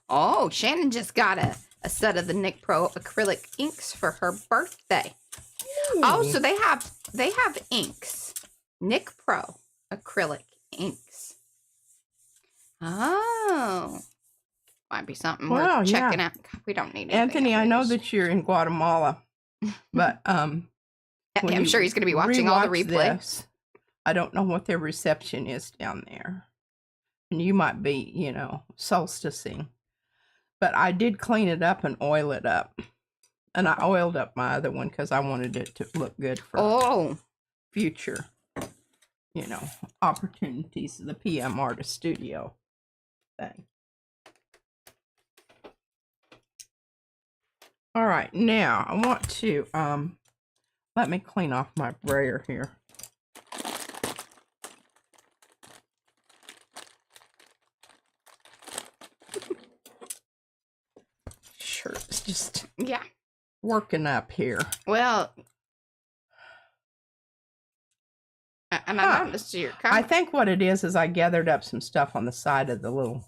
Oh, Shannon just got a set of the Nick Pro acrylic inks for her birthday. Ooh. Oh, so they have inks. Nick Pro acrylic inks. Oh. Might be something worth checking out. God, we don't need Anthony, I know that you're in Guatemala, but I'm sure he's going to be watching all the replay. This, I don't know what their reception is down there. And you might be, you know, solsticing. But I did clean it up and oil it up. And I oiled up my other one because I wanted it to look good for future, you know, opportunities of the PM Artist Studio thing. All right, now I want to, let me clean off my brayer here. Sure, it's just working up here. Well, and I noticed you're I think what it is I gathered up some stuff on the side of the little.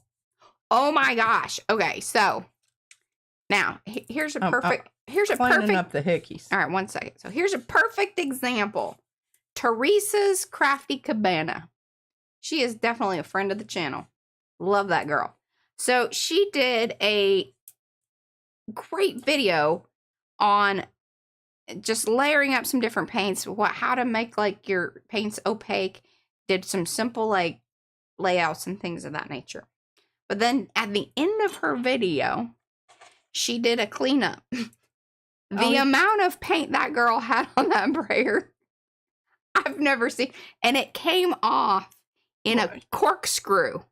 Oh my gosh. Okay, so now here's a perfect. Cleaning up the hickeys. All right, 1 second. So here's a perfect example. Teresa's Crafty Cabana. She is definitely a friend of the channel. Love that girl. So she did a great video on just layering up some different paints, how to make like your paints opaque, did some simple like layouts and things of that nature. But then at the end of her video, she did a cleanup. The amount of paint that girl had on that brayer, I've never seen. And it came off in a corkscrew.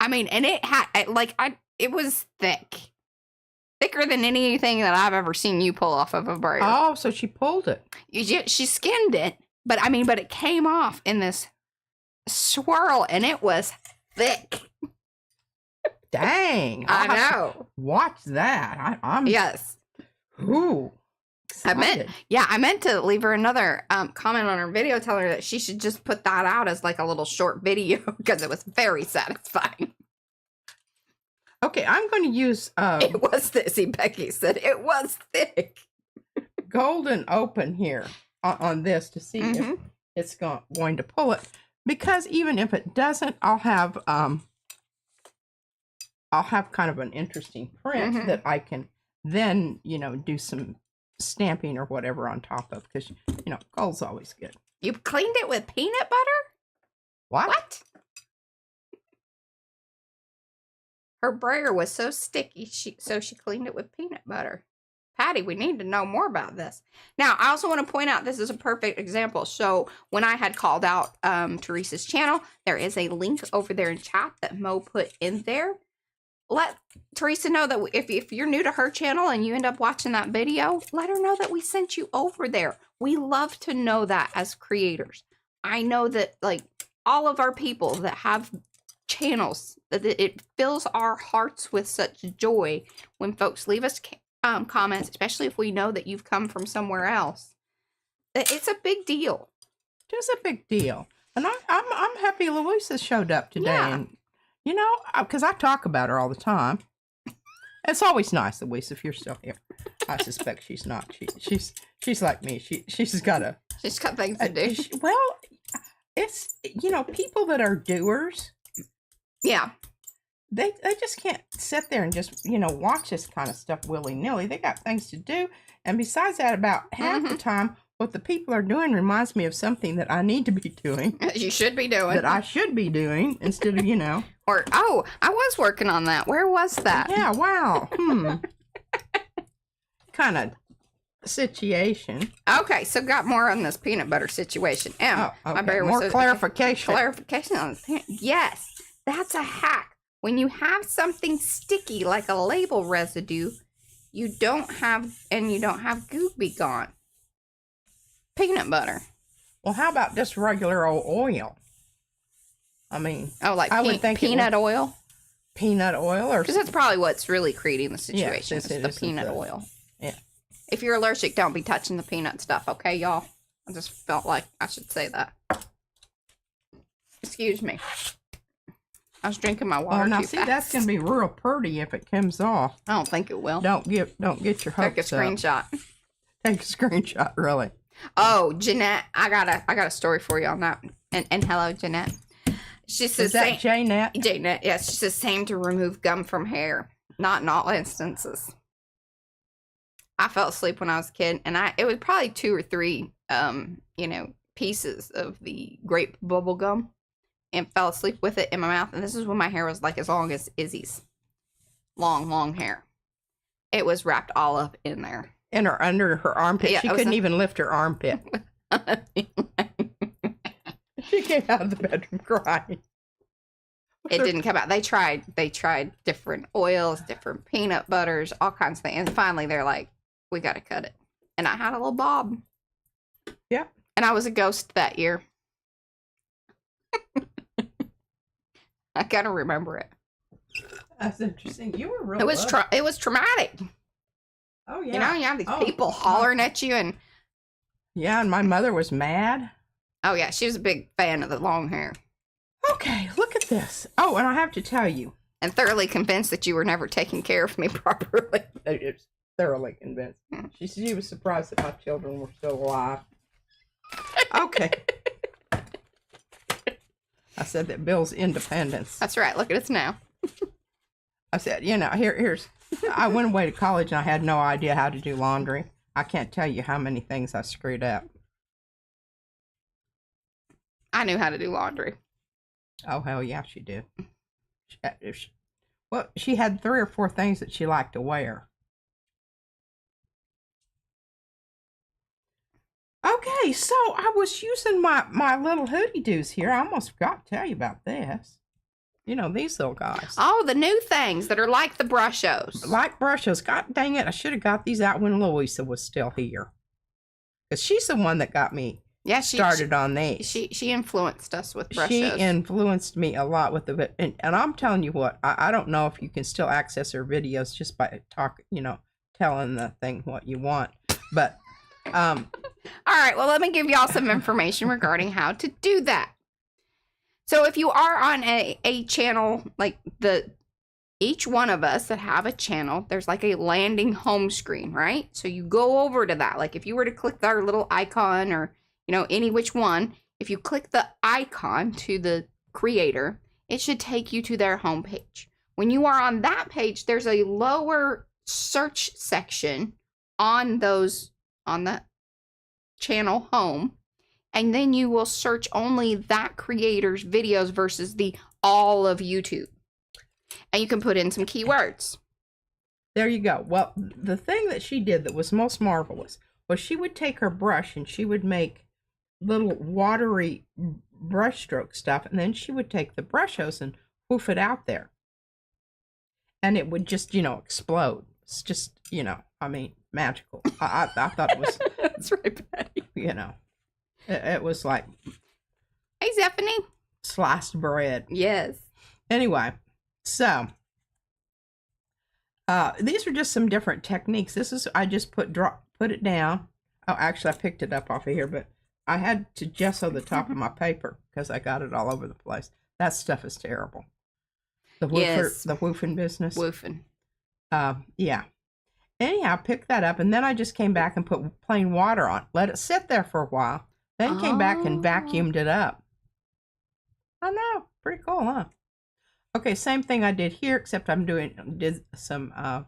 I mean, and it had, it was thick. Thicker than anything that I've ever seen you pull off of a brayer. Oh, so she pulled it. She skinned it. But it came off in this swirl, and it was thick. Dang. I know. Watch that. I'm yes. Ooh. Excited. I meant to leave her another comment on her video telling her that she should just put that out as like a little short video because it was very satisfying. Okay, I'm going to use it was thick. See, Becky said it was thick. Golden open here on this to see if it's going to pull it, because even if it doesn't, I'll have kind of an interesting print that I can then, you know, do some stamping or whatever on top of, because, you know, gold's always good. You cleaned it with peanut butter? What? Her brayer was so sticky, so she cleaned it with peanut butter. Patty, we need to know more about this. Now, I also want to point out this is a perfect example. So when I had called out Teresa's channel, there is a link over there in chat that Mo put in there. Let Teresa know that if you're new to her channel and you end up watching that video, let her know that we sent you over there. We love to know that as creators. I know that like all of our people that have channels, that it fills our hearts with such joy when folks leave us comments, especially if we know that you've come from somewhere else. It's a big deal. It's a big deal. And I'm happy Louisa showed up today. Yeah. And you know, because I talk about her all the time. It's always nice, Louisa, if you're still here. I suspect she's not. She's like me. She's got things to do. Well, it's, you know, people that are doers. Yeah. They just can't sit there and just, you know, watch this kind of stuff willy-nilly. They got things to do. And besides that, about half the time, what the people are doing reminds me of something that I need to be doing. You should be doing. That I should be doing instead of, you know. Or, I was working on that. Where was that? Yeah, wow. Kind of situation. Okay, so got more on this peanut butter situation. Okay. More clarification. Clarification on this. Yes, that's a hack. When you have something sticky like a label residue, you don't have gooby gone. Peanut butter. Well, how about just regular old oil? I mean, Oh, like I would think peanut oil? Peanut oil or Because that's probably what's really creating the situation. Yes, is the peanut oil. Yeah. If you're allergic, don't be touching the peanut stuff, okay, y'all? I just felt like I should say that. Excuse me. I was drinking my water. Oh, now too see, fast. that's gonna be real pretty if it comes off. I don't think it will. Don't get your hopes Take a screenshot. up. Take a screenshot, really. Oh, Jeanette, I got a story for you on that. And hello, Jeanette. She says, "Is that Janet?" Janet, yes. She says, same to remove gum from hair. Not in all instances. I fell asleep when I was a kid, and it was probably 2 or 3, pieces of the grape bubble gum, and fell asleep with it in my mouth. And this is when my hair was like as long as Izzy's. Long hair. It was wrapped all up in there. In her under her armpit. Yeah, She couldn't even lift her armpit. She came out of the bedroom crying. It didn't come out. They tried different oils, different peanut butters, all kinds of things. And finally they're like, we got to cut it. And I had a little bob. Yeah. And I was a ghost that year. I gotta remember it. That's interesting. You were really. It was traumatic. Oh yeah. You know, you have these people hollering at you, and yeah, and my mother was mad. oh yeah, she was a big fan of the long hair. Okay, look at this. Oh, and I have to tell you, And thoroughly convinced that you were never taking care of me properly. it's thoroughly convinced. She was surprised that my children were still alive. Okay. I said that Bill's independence. That's right. Look at us now. I said, here's. I went away to college and I had no idea how to do laundry. I can't tell you how many things I screwed up. I knew how to do laundry. Oh, hell yeah, she did. She had 3 or 4 things that she liked to wear. Okay, so I was using my little hoodie doos here. I almost forgot to tell you about this. These little guys. Oh, the new things that are like the brushos. Like brushos. God dang it, I should have got these out when Louisa was still here. Because she's the one that got me started on these. She influenced us with brushos. She influenced me a lot with the and I'm telling you what, I don't know if you can still access her videos just by telling the thing what you want. But all right, well, let me give y'all some information regarding how to do that. So if you are on a channel, like each one of us that have a channel, there's like a landing home screen, right? So you go over to that. Like if you were to click our little icon or, any which one, if you click the icon to the creator, it should take you to their homepage. When you are on that page, there's a lower search section on the channel home. And then you will search only that creator's videos versus the all of YouTube. And you can put in some keywords. There you go. Well, the thing that she did that was most marvelous was she would take her brush and she would make little watery brush stroke stuff. And then she would take the brush hose and poof it out there. And it would just, explode. It's just, magical. I thought it was. That's right, Patty. It was like, hey, Zephanie. Sliced bread. Yes. Anyway, so these are just some different techniques. I just put it down. Oh, actually, I picked it up off of here, but I had to gesso the top of my paper because I got it all over the place. That stuff is terrible. The woofing business. Woofing. Yeah. Anyhow, pick that up, and then I just came back and put plain water on. Let it sit there for a while. Then came back and vacuumed it up. I know. Pretty cool, huh? Okay, same thing I did here, except did some colored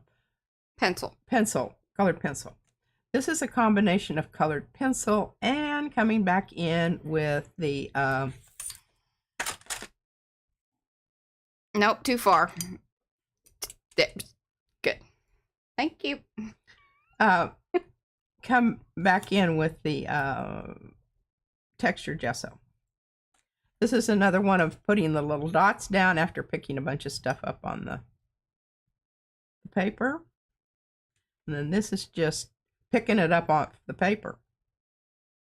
pencil. This is a combination of colored pencil and coming back in with the nope, too far. Good. Thank you. Come back in with the texture gesso. This is another one of putting the little dots down after picking a bunch of stuff up on the paper. And then this is just picking it up off the paper.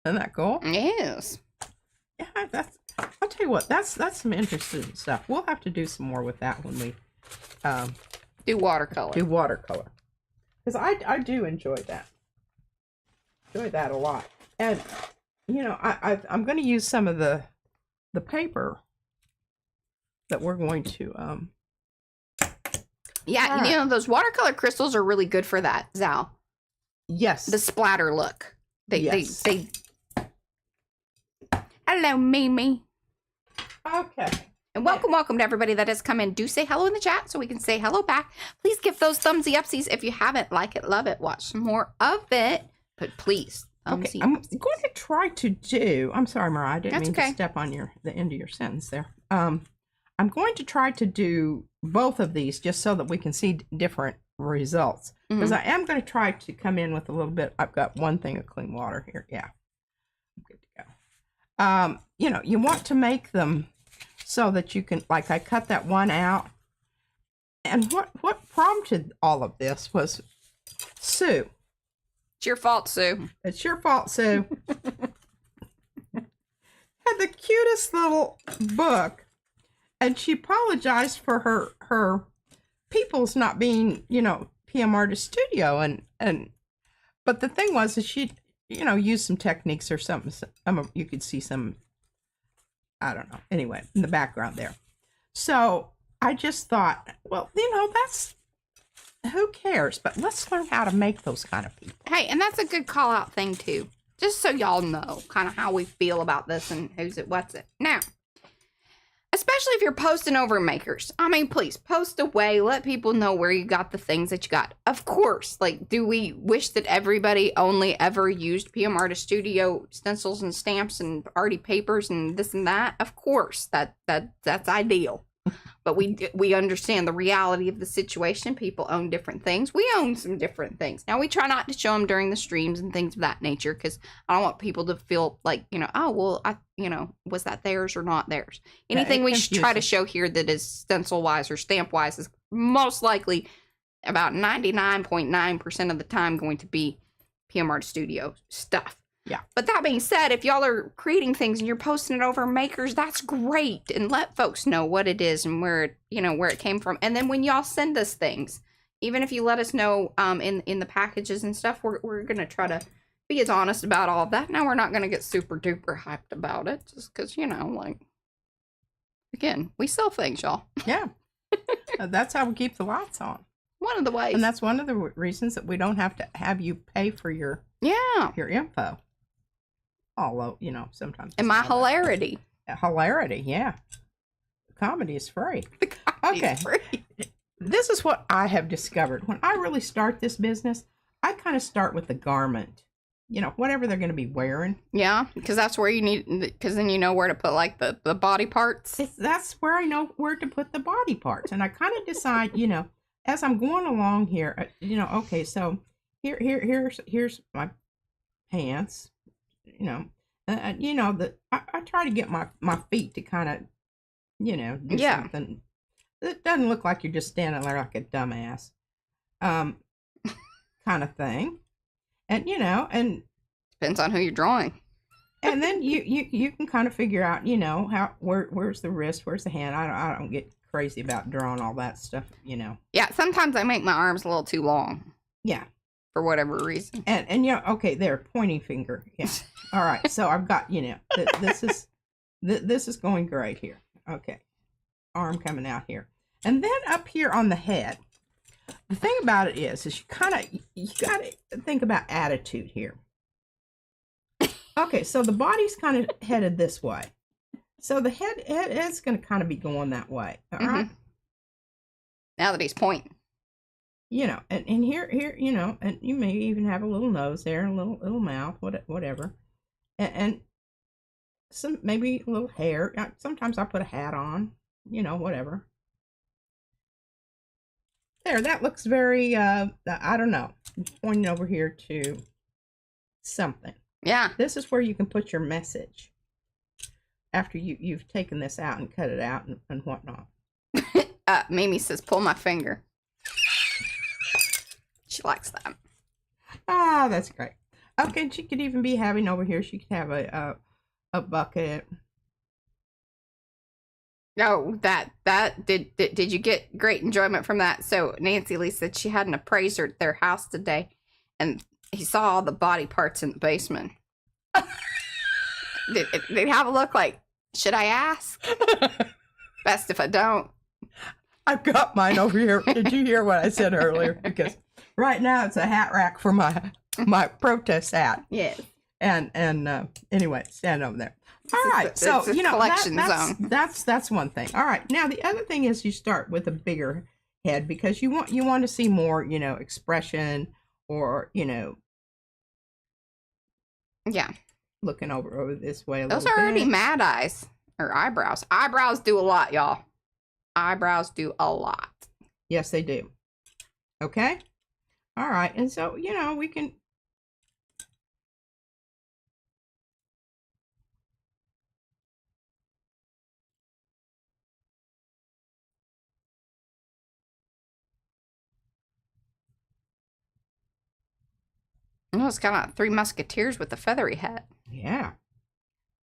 Isn't that cool? Yes. Yeah, that's I'll tell you what, that's some interesting stuff. We'll have to do some more with that when we do watercolor. Do watercolor. Because I do enjoy that. Enjoy that a lot. And, you know, I'm going to use some of the paper that we're going to... Yeah, you know, those watercolor crystals are really good for that, Zal. Yes. The splatter look. Yes. They Hello, Mimi. Okay. And welcome to everybody that has come in. Do say hello in the chat so we can say hello back. Please give those thumbsy upsies if you haven't. Like it, love it, watch some more of it. But please, okay, I'm going to try to do... I'm sorry, Mariah, I didn't mean to step on the end of your sentence there. I'm going to try to do both of these just so that we can see different results. Because I am going to try to come in with a little bit... I've got one thing of clean water here. Yeah. I'm good to go. You know, you want to make them so that you can... Like, I cut that one out. And what prompted all of this was Sue. It's your fault, Sue. It's your fault, Sue. Had the cutest little book, and she apologized for her people's not being, you know, PM Artist Studio, and but the thing was that she, you know, used some techniques or something. You could see some, I don't know. Anyway, in the background there. So I just thought, well, you know, that's. Who cares? But let's learn how to make those kind of people. Hey, and that's a good call out thing too. Just so y'all know kind of how we feel about this and who's it, what's it. Now, especially if you're posting over makers. I mean, please post away. Let people know where you got the things that you got. Of course, like, do we wish that everybody only ever used PM Artist Studio stencils and stamps and arty papers and this and that? Of course, that's ideal. But we understand the reality of the situation. People own different things. We own some different things. Now, we try not to show them during the streams and things of that nature because I don't want people to feel like, you know, oh, well, was that theirs or not theirs? Anything we try to show here that is stencil-wise or stamp-wise is most likely about 99.9% of the time going to be PM Art Studio stuff. Yeah. But that being said, if y'all are creating things and you're posting it over makers, that's great. And let folks know what it is and where it came from. And then when y'all send us things, even if you let us know in the packages and stuff, we're going to try to be as honest about all of that. Now, we're not going to get super duper hyped about it just because, you know, like, again, we sell things, y'all. Yeah. That's how we keep the lights on. One of the ways. And that's one of the reasons that we don't have to have you pay for your info. Although, you know, sometimes. And my hilarity. Hilarity, yeah. Comedy is free. The comedy is free. This is what I have discovered. When I really start this business, I kind of start with the garment. You know, whatever they're going to be wearing. Yeah, because that's where you need, because then you know where to put, like, the body parts. That's where I know where to put the body parts. And I kind of decide, you know, as I'm going along here, you know, okay, so here's my pants. You know, I try to get my feet to kind of, you know, do something. It doesn't look like you're just standing there like a dumbass, kind of thing. And, you know, and depends on who you're drawing. And then you can kind of figure out, you know, where's the wrist, where's the hand. I don't get crazy about drawing all that stuff, you know. Yeah, sometimes I make my arms a little too long. Yeah. For whatever reason. And you know, okay, there, pointing finger. Yeah. All right. So I've got, you know, this is going great here. Okay. Arm coming out here. And then up here on the head. The thing about it is you got to think about attitude here. Okay, so the body's kind of headed this way. So the head is going to kind of be going that way. All right. Now that he's pointing. You know, and here, you know, and you may even have a little nose there, a little mouth, whatever. And some, maybe a little hair. Sometimes I put a hat on, you know, whatever. There, that looks very, I don't know, pointing over here to something. Yeah. This is where you can put your message after you've taken this out and cut it out and whatnot. Mimi says, pull my finger. She likes that. Ah, that's great. Okay, she could even be having over here, she could have a bucket. No, did you get great enjoyment from that? So Nancy Lee said she had an appraiser at their house today, and he saw all the body parts in the basement. They'd have a look like, should I ask? Best if I don't. I've got mine over here. Did you hear what I said earlier? Because right now it's a hat rack for my protest hat. Yes. And anyway, stand over there. All right, It's so a collection zone. That's one thing. All right, now the other thing is you start with a bigger head because you want to see more, expression or Yeah. looking over this way a Those little are already bit. mad eyes or eyebrows. Eyebrows do a lot, y'all. Eyebrows do a lot. Yes, they do. Okay. All right, and so we can. Oh, it's kind of Three Musketeers with a feathery hat. Yeah.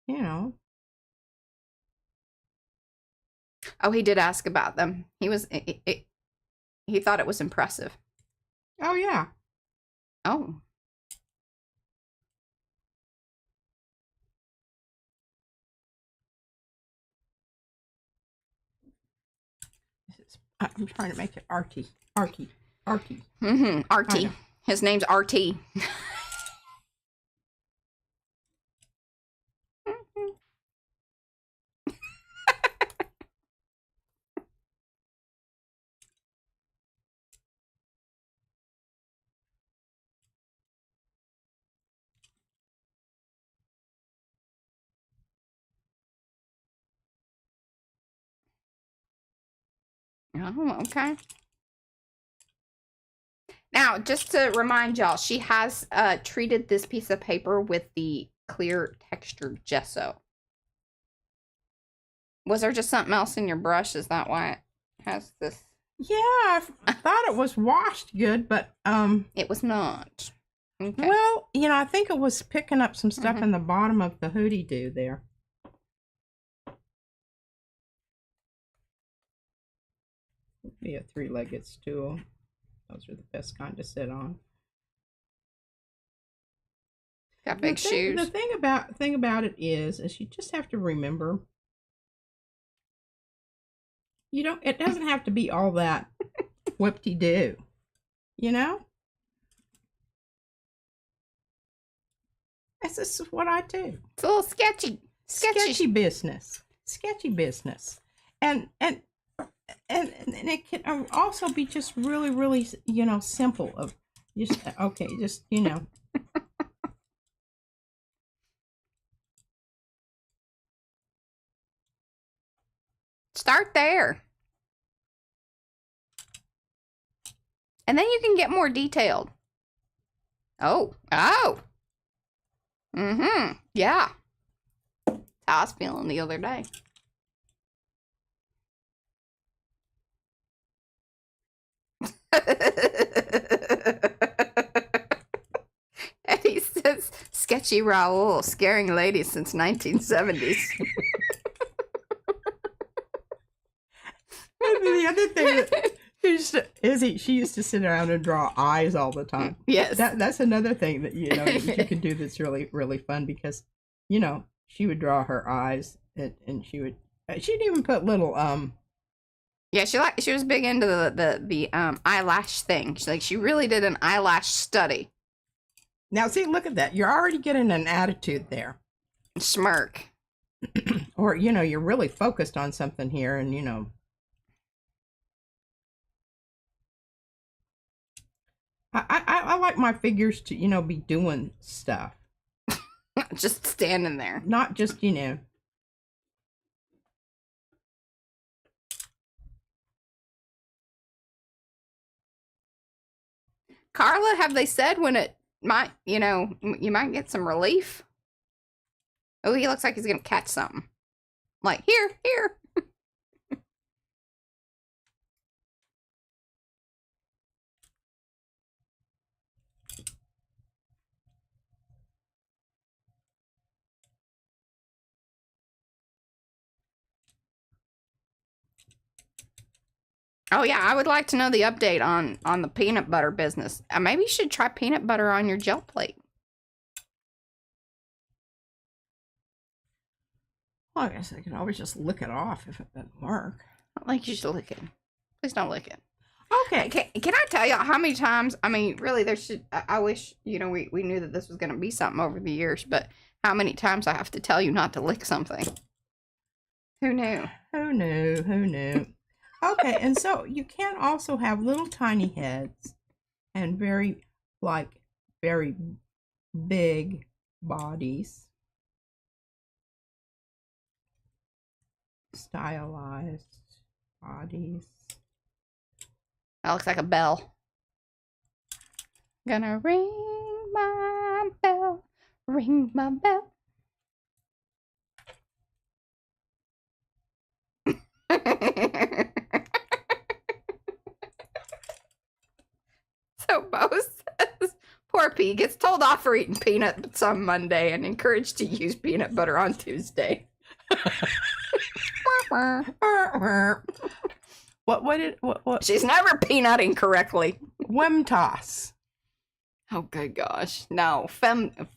Oh, he did ask about them. He thought it was impressive. Oh yeah. Oh. I'm trying to make it Arty. Arty. Arty. His name's Arty. Oh, okay. Now, just to remind y'all, she has treated this piece of paper with the clear textured gesso. Was there just something else in your brush? Is that why it has this? Yeah, I thought it was washed good, but It was not. Okay. well, I think it was picking up some stuff in the bottom of the hoodie do there. Be a three-legged stool. Those are the best kind to sit on. Got big shoes. The thing about it is you just have to remember. It doesn't have to be all that whip-de-doo. That's just what I do. It's a little sketchy. Sketchy business. Sketchy business. And it can also be just really, really, simple. Of just okay, just Start there. And then you can get more detailed. Oh. Yeah. That's how I was feeling the other day. And he says, sketchy Raoul, scaring ladies since 1970s. And the other thing that she used to sit around and draw eyes all the time. Yes. That's another thing that you can do that's really, really fun because she would draw her eyes and she'd even put little Yeah, she was big into the eyelash thing. She really did an eyelash study. Now see, look at that. You're already getting an attitude there. Smirk. Or you're really focused on something here and I like my figures to, be doing stuff. Just standing there. Not just, Carla, have they said when it might, you might get some relief? Oh, he looks like he's going to catch something. Like, here. Oh yeah, I would like to know the update on the peanut butter business. Maybe you should try peanut butter on your gel plate. Well, I guess I can always just lick it off if it doesn't work. I don't think you should lick it. Please don't lick it. Okay. Can I tell you how many times? I mean, really, there should. I wish we knew that this was going to be something over the years, but how many times I have to tell you not to lick something? Who knew? Who knew? Who knew? Okay, and so you can also have little tiny heads and very big bodies. Stylized bodies. That looks like a bell. Gonna ring my bell, ring my bell. So Bo says, poor P gets told off for eating peanuts on Monday and encouraged to use peanut butter on Tuesday. What? She's never peanutting correctly. Wemtoss. Oh, good gosh. No, femtoss.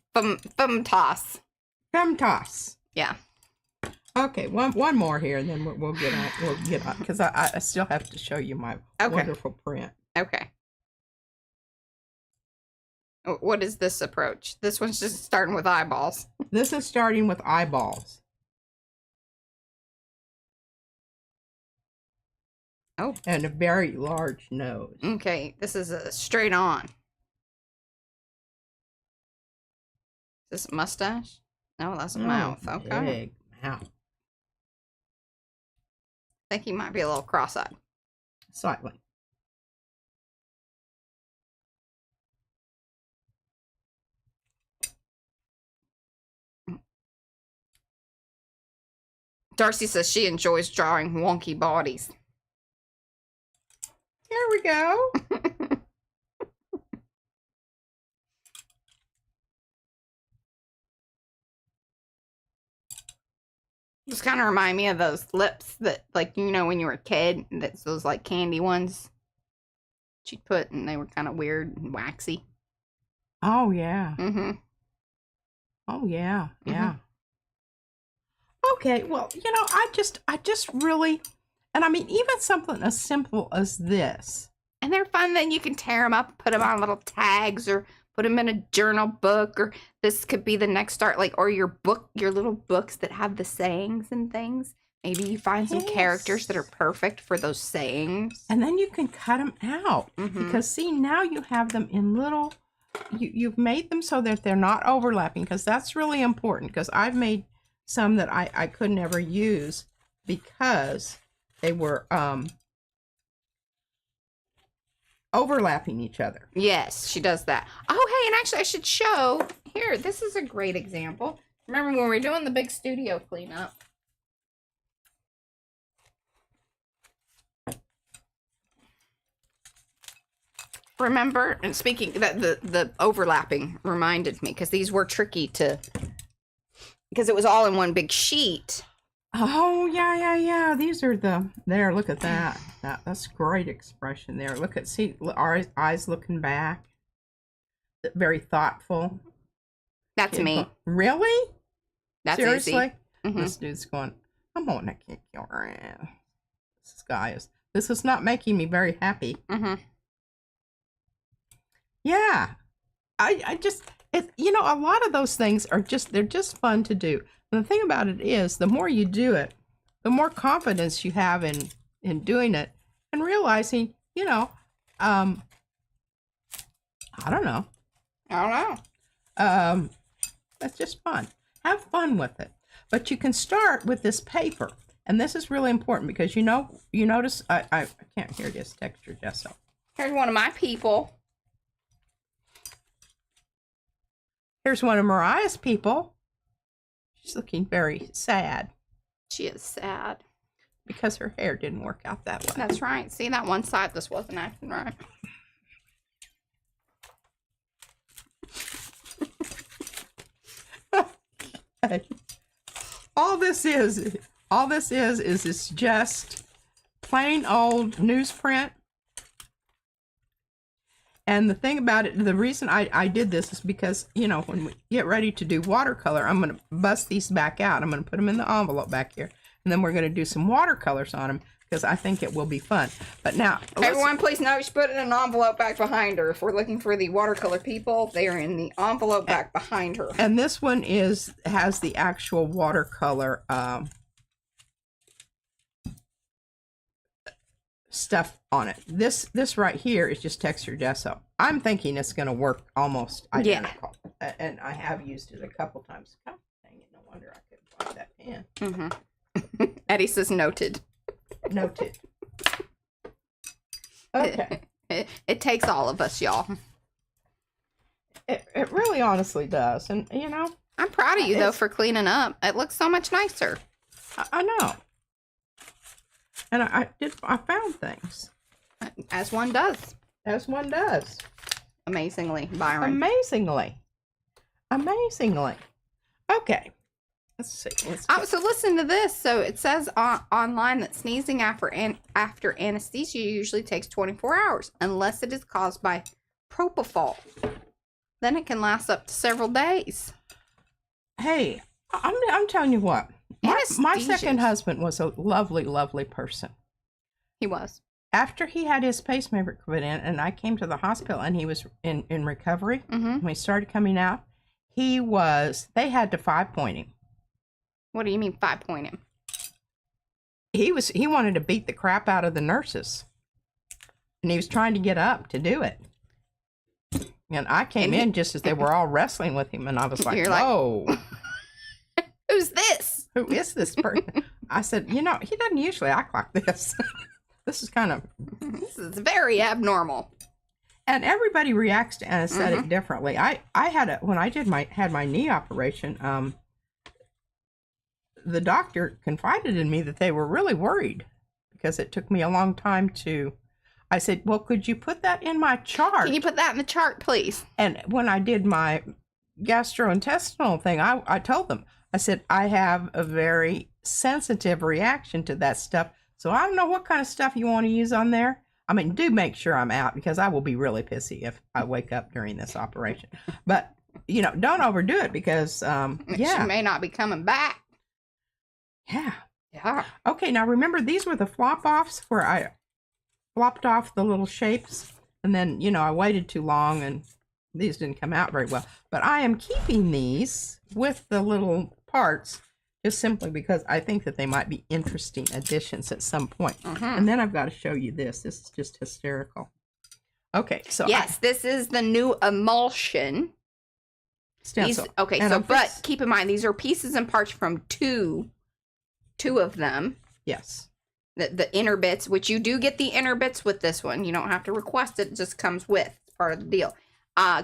Femtoss. Yeah. Okay, one more here, and then we'll get on. We'll get on because I still have to show you my wonderful print. Okay. What is this approach? This one's just starting with eyeballs. This is starting with eyeballs. Oh. And a very large nose. Okay, this is a straight on. Is this a mustache? No, that's a mouth. Okay. Big mouth. I think he might be a little cross-eyed. Slightly. Darcy says she enjoys drawing wonky bodies. There we go. Just kind of remind me of those lips that, like, when you were a kid, that's those, like, candy ones she'd put, and they were kind of weird and waxy. Oh, yeah. Mm-hmm. Oh, yeah. Yeah. Okay, well, I just really, and I mean, even something as simple as this. And they're fun. Then you can tear them up, put them on little tags, or put them in a journal book, or this could be the next start, like, or your little books that have the sayings and things. Maybe you find some characters that are perfect for those sayings. And then you can cut them out. Because, see, now you have them in little, you've made them so that they're not overlapping, because that's really important, because I've made some that I could never use because they were overlapping each other. Yes, she does that. Oh, hey, and actually I should show here. This is a great example. Remember when we were doing the big studio cleanup? Remember, and speaking that the overlapping reminded me, because these were tricky to, because it was all in one big sheet. Oh, yeah. These are there, look at that. That's great expression there. Look at, see, our eyes looking back. Very thoughtful. That's me. Really? That's seriously? Easy. This dude's going, I'm going to kick your ass. This is not making me very happy. Yeah. I just, a lot of those things are they're just fun to do. And the thing about it is, the more you do it, the more confidence you have in doing it and realizing, I don't know. That's just fun. Have fun with it. But you can start with this paper. And this is really important because, you notice, I can't hear this texture gesso. Here's one of my people. Here's one of Mariah's people. She's looking very sad. She is sad. Because her hair didn't work out that way. That's right. See, that one side just wasn't acting right. All this is it's just plain old newsprint. And the thing about it, the reason I did this is because, you know, when we get ready to do watercolor, I'm going to bust these back out. I'm going to put them in the envelope back here. And then we're going to do some watercolors on them because I think it will be fun. But now, everyone, please know she's putting an envelope back behind her. If we're looking for the watercolor people, they are in the envelope back behind her. And this one has the actual watercolor stuff on it. This right here is just texture gesso. I'm thinking it's going to work almost identical. Yeah. And I have used it a couple times. Oh, dang it, no wonder I couldn't find that pen. Mm-hmm. Eddie says noted. Noted. Okay. It takes all of us, y'all. It really honestly does. And, you know. I'm proud of you, though, for cleaning up. It looks so much nicer. I know. And I found things. As one does. As one does. Amazingly, Byron. Amazingly. Okay. Let's see. So listen to this. So it says online that sneezing after anesthesia usually takes 24 hours, unless it is caused by propofol. Then it can last up to several days. Hey, I'm telling you what. My second husband was a lovely, lovely person. He was. After he had his pacemaker put in, and I came to the hospital, and he was in recovery, when he started coming out, they had to 5-point him. What do you mean 5-point him? He wanted to beat the crap out of the nurses. And he was trying to get up to do it. And I came in just as they were all wrestling with him, and I was like, whoa. Who's this? Who is this person? I said, you know, he doesn't usually act like this. This is very abnormal. And everybody reacts to anesthetic differently. I had when I had my knee operation, the doctor confided in me that they were really worried because it took me a long time I said, well, could you put that in my chart? Can you put that in the chart, please? And when I did my gastrointestinal thing, I told them, I said, I have a very sensitive reaction to that stuff. So I don't know what kind of stuff you want to use on there. I mean, do make sure I'm out because I will be really pissy if I wake up during this operation. But, you know, don't overdo it because, she may not be coming back. Yeah. Yeah. Okay, now remember, these were the flop-offs where I flopped off the little shapes. And then, you know, I waited too long and these didn't come out very well. But I am keeping these with the little parts just simply because I think that they might be interesting additions at some point. And then I've got to show you this. This is just hysterical. Okay, so yes, this is the new emulsion stencil. But keep in mind, these are pieces and parts from two of them. Yes. The inner bits, which you do get the inner bits with this one. You don't have to request it. It just comes with. It's part of the deal.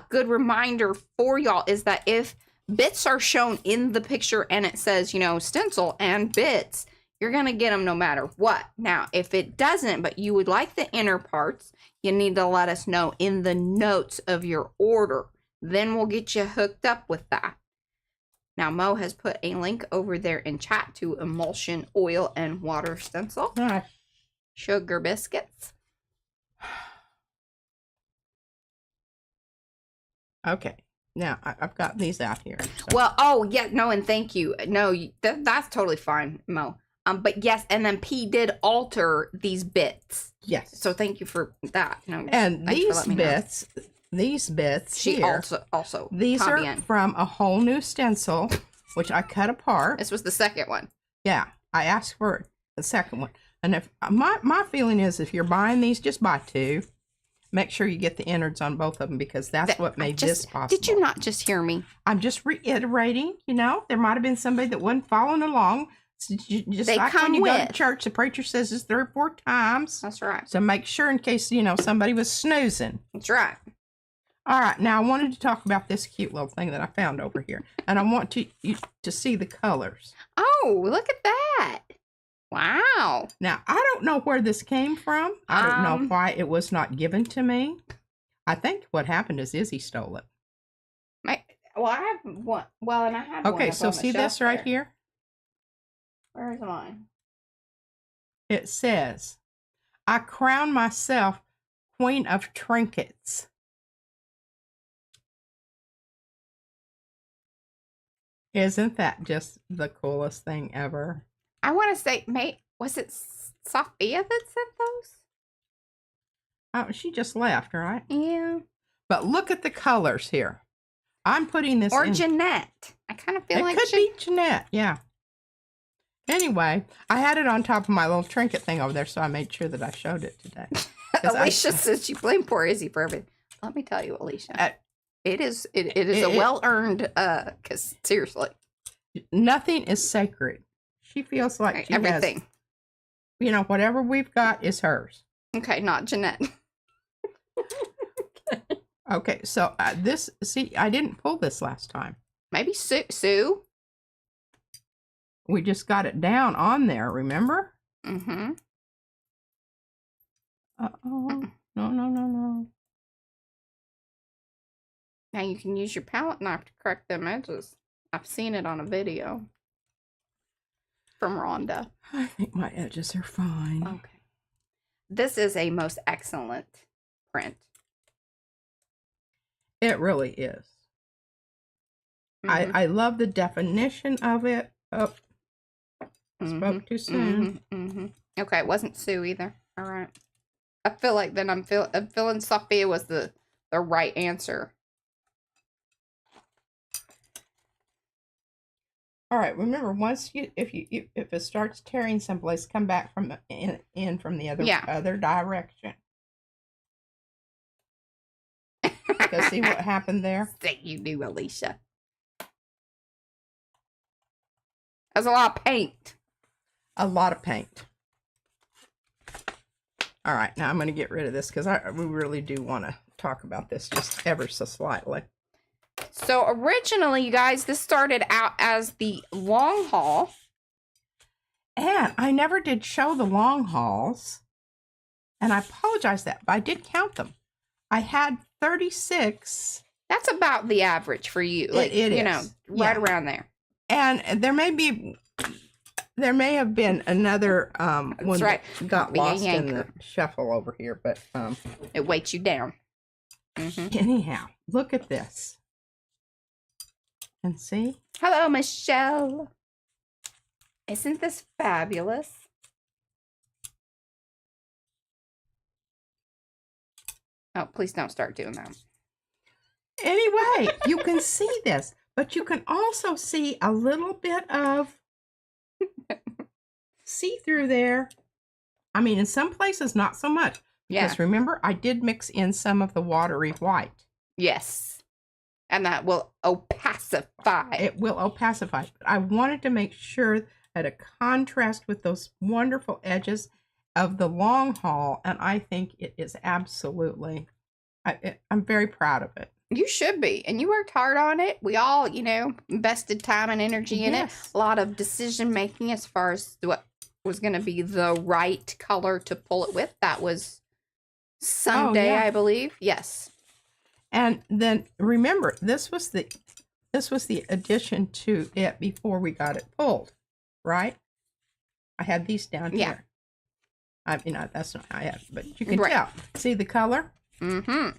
Good reminder for y'all is that if bits are shown in the picture and it says, you know, stencil and bits, you're going to get them no matter what. Now, if it doesn't, but you would like the inner parts, you need to let us know in the notes of your order. Then we'll get you hooked up with that. Now, Mo has put a link over there in chat to emulsion oil and water stencil. Sugar biscuits. Okay. Now, I've got these out here. So. Well, and thank you. No, that's totally fine, Mo. But yes, and then P did alter these bits. Yes. So thank you for that. No, and these bits she here, also these are from a whole new stencil, which I cut apart. This was the second one. Yeah, I asked for the second one. And if my feeling is, if you're buying these, just buy two. Make sure you get the innards on both of them because that's what made this possible. Did you not just hear me? I'm just reiterating, you know, there might have been somebody that wasn't following along. So just they like come when you with. go to church, the preacher says this 3 or 4 times. That's right. So make sure in case, you know, somebody was snoozing. That's right. All right. Now I wanted to talk about this cute little thing that I found over here. And I want you to see the colors. Oh, look at that. Wow. Now, I don't know where this came from. I don't know why it was not given to me. I think what happened is Izzy stole it. I have one. Well, and I have one. Okay, so see this right here? Where's mine? It says I crown myself Queen of Trinkets. Isn't that just the coolest thing ever? I want to say, was it Sophia that sent those? Oh, she just left, right? Yeah. But look at the colors here. I'm putting this Or in. Jeanette. I kind of feel It like could be Jeanette, yeah. Anyway, I had it on top of my little trinket thing over there, so I made sure that I showed it today. Alicia says she blamed poor Izzy for everything. Let me tell you, Alicia, it is a well-earned, because seriously. Nothing is sacred. She feels like she everything. Has, whatever we've got is hers. Okay, not Jeanette. Okay, so see, I didn't pull this last time. Maybe Sue? We just got it down on there, remember? Mm-hmm. Uh-oh. No. Now you can use your palette knife to correct them edges. I've seen it on a video from Rhonda. I think my edges are fine. Okay. This is a most excellent print. It really is. Mm-hmm. I love the definition of it. Oh, spoke too soon. Okay, it wasn't Sue either. All right. I feel like then I'm feeling Sophia was the right answer. All right. Remember, once if it starts tearing someplace, come back from in from the other direction. Go see what happened there. Say you do, Alicia. That's a lot of paint. A lot of paint. All right, now I'm going to get rid of this because we really do want to talk about this just ever so slightly. So originally, you guys, this started out as the long haul. And I never did show the long hauls. And I apologize that, but I did count them. I had 36. That's about the average for you. Like, it is. Right around there. And there may have been another one that got lost in the shuffle over here, but it weights you down. Mm-hmm. Anyhow, look at this. And see? Hello, Michelle. Isn't this fabulous? Oh, please don't start doing that. Anyway, you can see this, but you can also see a little bit of see-through there. I mean, in some places, not so much. Because remember, I did mix in some of the watery white. Yes. And that will opacify. It will opacify. But I wanted to make sure that a contrast with those wonderful edges of the long haul. And I think it is absolutely, I'm very proud of it. You should be. And you worked hard on it. We all, invested time and energy in it. A lot of decision making as far as what was going to be the right color to pull it with. That was Sunday, I believe. Yes. And then remember, this was the addition to it before we got it pulled, right? I had these down here. I mean, that's not I have, but you can tell. See the color? Mm-hmm.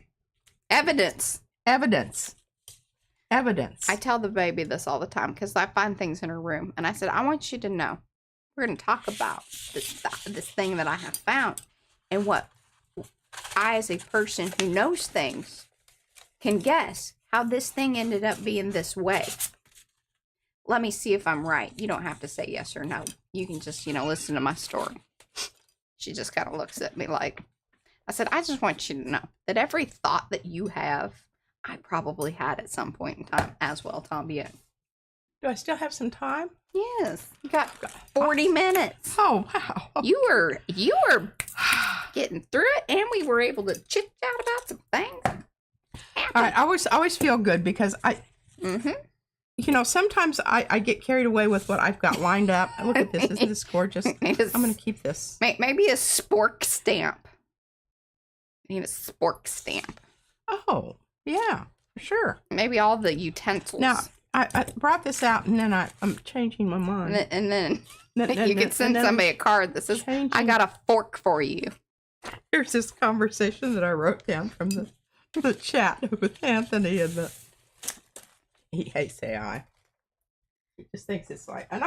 Evidence. I tell the baby this all the time because I find things in her room, and I said, I want you to know we're going to talk about this thing that I have found, and what I, as a person who knows things, can guess how this thing ended up being this way. Let me see if I'm right. You don't have to say yes or no. You can just, listen to my story. She just kind of looks at me like, I said, I just want you to know that every thought that you have, I probably had at some point in time as well, Tom. Yeah. Do I still have some time? Yes. You got 40 minutes. Oh, wow. You were getting through it, and we were able to chit-chat about some things. All right, I always feel good because sometimes I get carried away with what I've got lined up. Look at this. Isn't this gorgeous? I'm going to keep this. Maybe a spork stamp. I need a spork stamp. Oh, yeah, for sure. Maybe all the utensils. Now, I brought this out, and then I'm changing my mind. And then you can send somebody a card that says, I got a fork for you. Here's this conversation that I wrote down from the chat with Anthony, and he hates AI. He just thinks it's like, and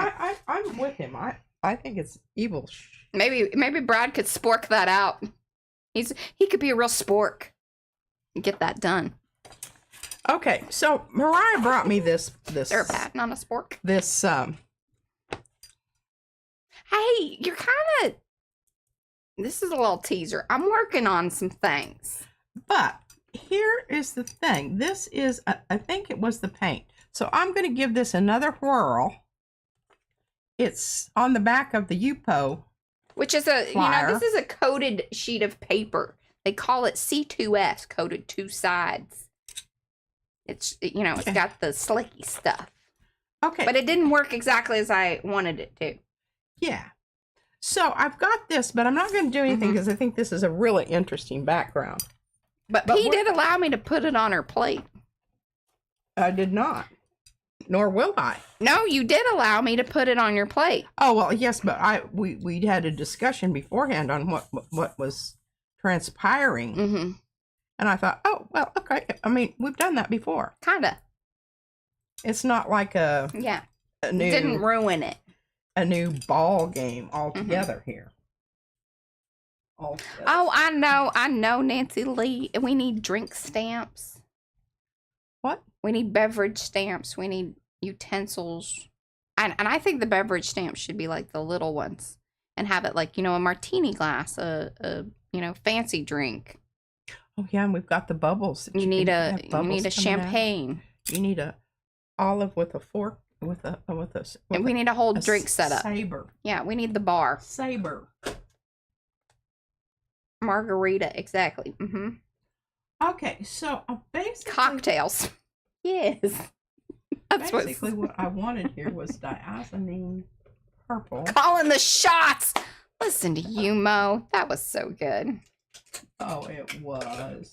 I'm with him. I think it's evil. Maybe Brad could spork that out. He could be a real spork. Get that done. Okay, so Mariah brought me this. They're a pad, not a spork. This Hey, you're kind of. This is a little teaser. I'm working on some things. But here is the thing. This is, I think it was the paint. So I'm going to give this another whirl. It's on the back of the UPO. Which is this is a coated sheet of paper. They call it C2S, coated two sides. It's, it's got the slicky stuff. Okay. But it didn't work exactly as I wanted it to. Yeah. So I've got this, but I'm not going to do anything because I think this is a really interesting background. But he did allow me to put it on her plate. I did not. Nor will I. No, you did allow me to put it on your plate. Oh, well, yes, but we had a discussion beforehand on what was transpiring. Mm-hmm. And I thought, oh, well, okay. I mean, we've done that before. Kinda. It's not like a new, didn't ruin it. A new ball game altogether here. Altogether. Oh, I know, Nancy Lee. We need drink stamps. What? We need beverage stamps. We need utensils. And I think the beverage stamps should be like the little ones. And have it like, a martini glass, a fancy drink. Oh yeah, and we've got the bubbles. You need a champagne. You need a olive with a fork and we need a whole drink setup. Saber. Yeah, we need the bar. Saber. Margarita, exactly. Mm-hmm. Okay, so basically cocktails. Yes. That's basically what I wanted here was diazonine purple. Calling the shots. Listen to you, Mo. That was so good. Oh, it was.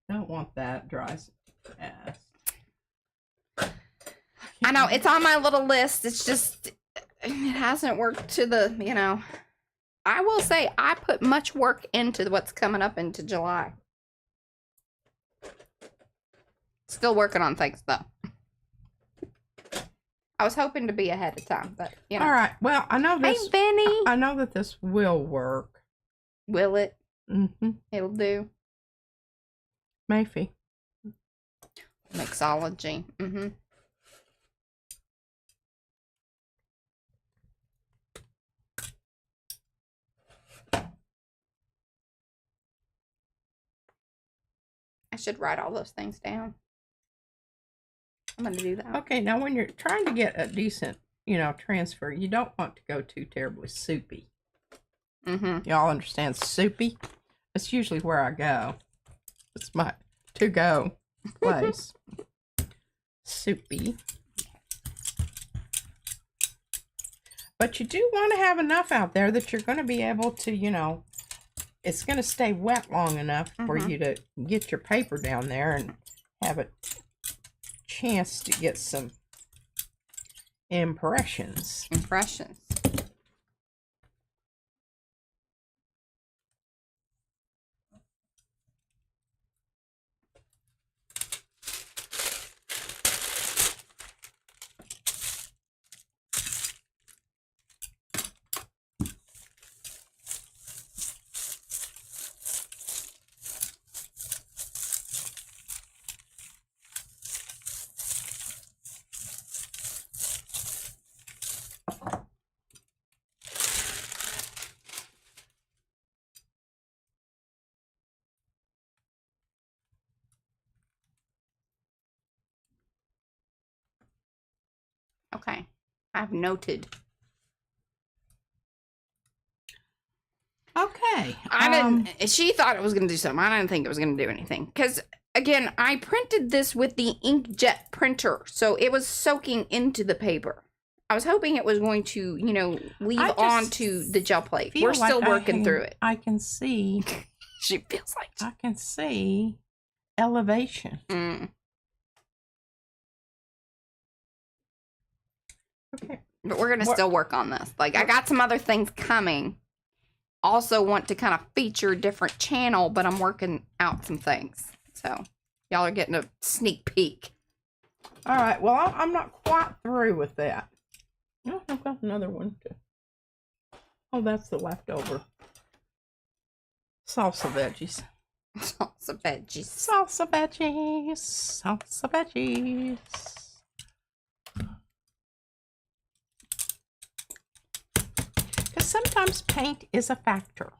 Don't want that dry fast. I know, it's on my little list. It's just, it hasn't worked to the, I will say I put much work into what's coming up into July. Still working on things, though. I was hoping to be ahead of time, but, All right, well, I know this. Hey, Benny. I know that this will work. Will it? Mm-hmm. It'll do. Maybe. Mixology. Mm-hmm. I should write all those things down. I'm going to do that. Okay, now when you're trying to get a decent, transfer, you don't want to go too terribly soupy. Mm-hmm. Y'all understand soupy? That's usually where I go. It's my to-go place. Soupy. But you do want to have enough out there that you're going to be able to, it's going to stay wet long enough for you to get your paper down there and have a chance to get some impressions. Okay. I've noted. Okay. She thought it was going to do something. I didn't think it was going to do anything. Because, again, I printed this with the inkjet printer. So it was soaking into the paper. I was hoping it was going to, leave onto the gel plate. We're still working through it. I can see. She feels like. I can see elevation. Mm. Okay. But we're going to still work on this. Like, I got some other things coming. also want to kind of feature a different channel, but I'm working out some things. So y'all are getting a sneak peek. All right. Well, I'm not quite through with that. Oh, I've got another one too. Oh, that's the leftover salsa veggies. Salsa veggies. Salsa veggies. Salsa veggies. Because sometimes paint is a factor.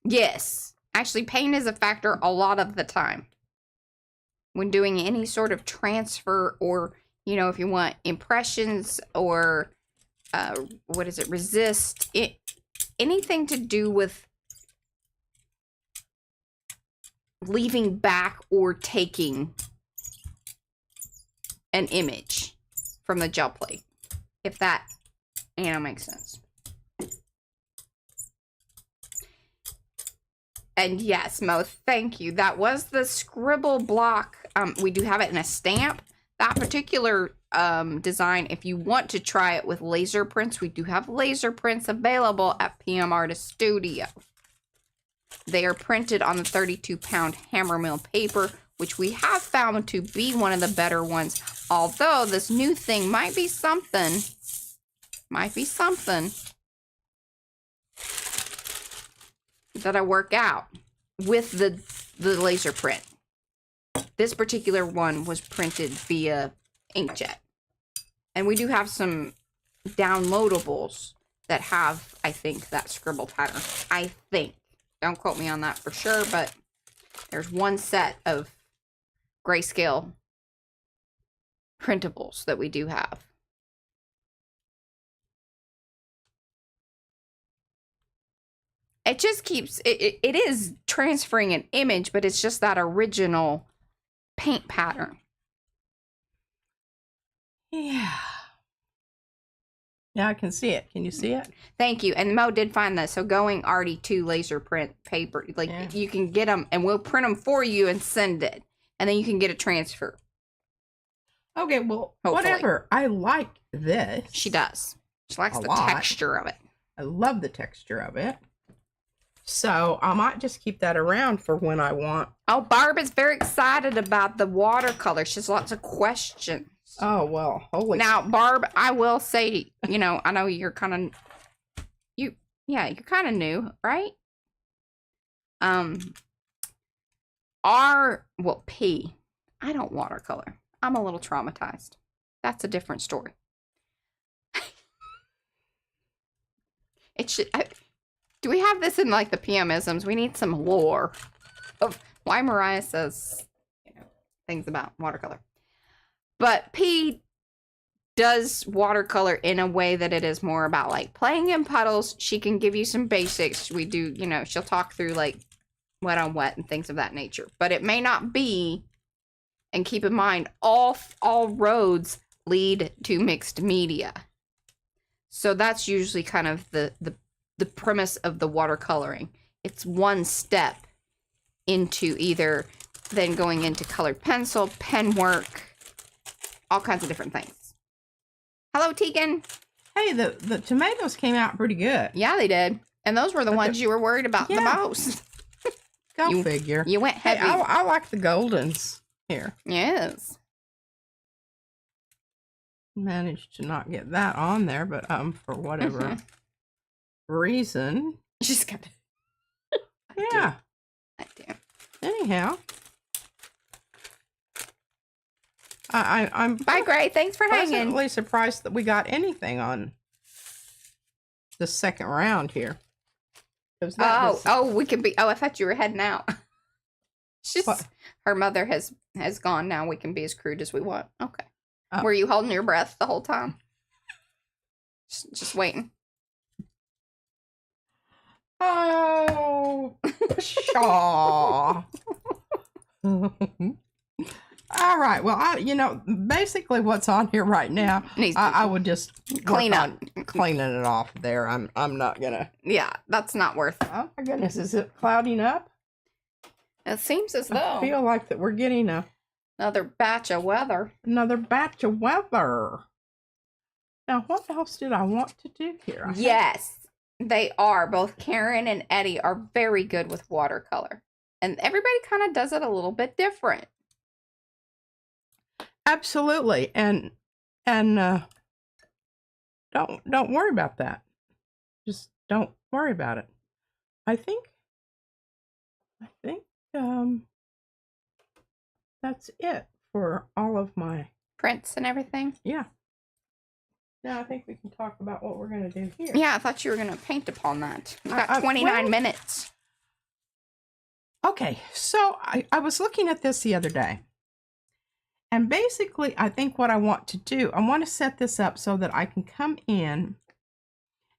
Yes. Actually, paint is a factor a lot of the time. When doing any sort of transfer, or, you know, if you want impressions or, resist, anything to do with leaving back or taking an image from the gel plate. If that, makes sense. And yes, Mo, thank you. That was the scribble block. We do have it in a stamp. That particular design, if you want to try it with laser prints, we do have laser prints available at PM Artist Studio. They are printed on the 32-pound hammer mill paper, which we have found to be one of the better ones. Although this new thing might be something that I work out with the laser print. This particular one was printed via inkjet. And we do have some downloadables that have, I think, that scribble pattern. I think. Don't quote me on that for sure, but there's one set of grayscale printables that we do have. It just keeps, it is transferring an image, but it's just that original paint pattern. Yeah. Yeah, I can see it. Can you see it? Thank you. And Mo did find that. So going Arty to laser print paper, like you can get them and we'll print them for you and send it. And then you can get a transfer. Okay, well, hopefully. Whatever. I like this. She does. She likes the texture of it. I love the texture of it. So I might just keep that around for when I want. Oh, Barb is very excited about the watercolor. She has lots of questions. Oh, well, holy. Now, Barb, I will say, you know, I know you're kind of, you're kind of new, right? P, I don't watercolor. I'm a little traumatized. That's a different story. Do we have this in like the PMisms? We need some lore of why Mariah says, you know, things about watercolor. But P does watercolor in a way that it is more about like playing in puddles. She can give you some basics. We do, you know, she'll talk through like wet on wet and things of that nature. But it may not be, and keep in mind, all roads lead to mixed media. So that's usually kind of the premise of the watercoloring. It's one step into either then going into colored pencil, pen work, all kinds of different things. Hello, Tegan. Hey, the tomatoes came out pretty good. Yeah, they did. And those were the ones you were worried about the most. Go figure. You went heavy. Hey, I like the goldens here. Yes. Managed to not get that on there, but for whatever reason. She's got to. Yeah. I do. Anyhow. I'm Bye, Gray. Thanks for hanging. Pleasantly surprised that we got anything on the second round here. We could be. Oh, I thought you were heading out. Her mother has gone now. We can be as crude as we want. Okay. Oh. Were you holding your breath the whole time? Just waiting. Oh, pshaw. All right. Well, basically what's on here right now, I would just cleaning it off there. I'm not gonna. Yeah, that's not worth it. Oh my goodness, is it clouding up? It seems as though. I feel like that we're getting another batch of weather. Another batch of weather. Now, what else did I want to do here? Yes. They are. Both Karen and Eddie are very good with watercolor. And everybody kind of does it a little bit different. Absolutely. And don't worry about that. Just don't worry about it. I think that's it for all of my Prints and everything. yeah. Now I think we can talk about what we're going to do here. Yeah, I thought you were going to paint upon that. We've got 29 minutes. Okay, so I was looking at this the other day. And basically, I think what I want to do, I want to set this up so that I can come in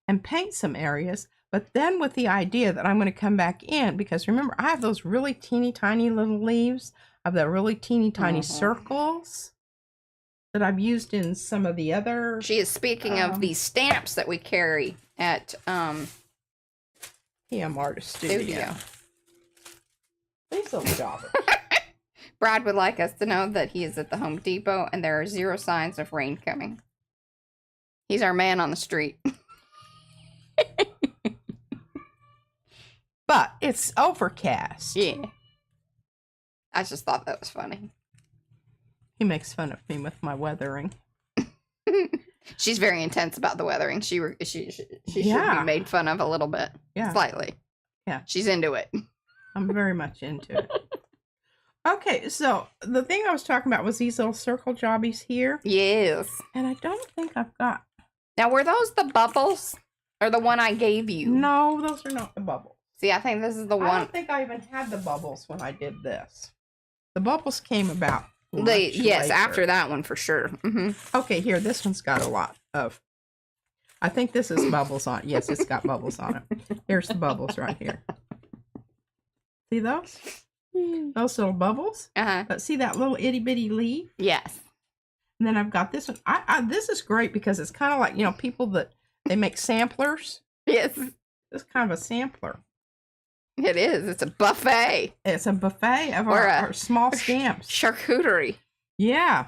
and paint some areas, but then with the idea that I'm going to come back in, because remember, I have those really teeny tiny little leaves of the really teeny tiny circles that I've used in some of the other. She is speaking of the stamps that we carry at PM Artist Studio. These little jobbers. Brad would like us to know that he is at the Home Depot and there are 0 signs of rain coming. He's our man on the street. But it's overcast. Yeah. I just thought that was funny. He makes fun of me with my weathering. She's very intense about the weathering. She should be made fun of a little bit. Yeah. Slightly. Yeah. She's into it. I'm very much into it. Okay, so the thing I was talking about was these little circle jobbies here. Yes. And I don't think I've got... Now, were those the bubbles? Or the one I gave you? No, those are not the bubbles. See, I think this is the one... I don't think I even had the bubbles when I did this. The bubbles came about yes, later. After that one for sure. Mm-hmm. Okay, here, this one's got a lot of... I think this is bubbles on it. Yes, it's got bubbles on it. Here's the bubbles right here. See those? Those little bubbles? Uh-huh. But see that little itty bitty leaf? Yes. And then I've got this one. This is great because it's kind of like, you know, people that they make samplers. Yes. It's kind of a sampler. It is. It's a buffet. It's a buffet of our small stamps. Charcuterie. Yeah.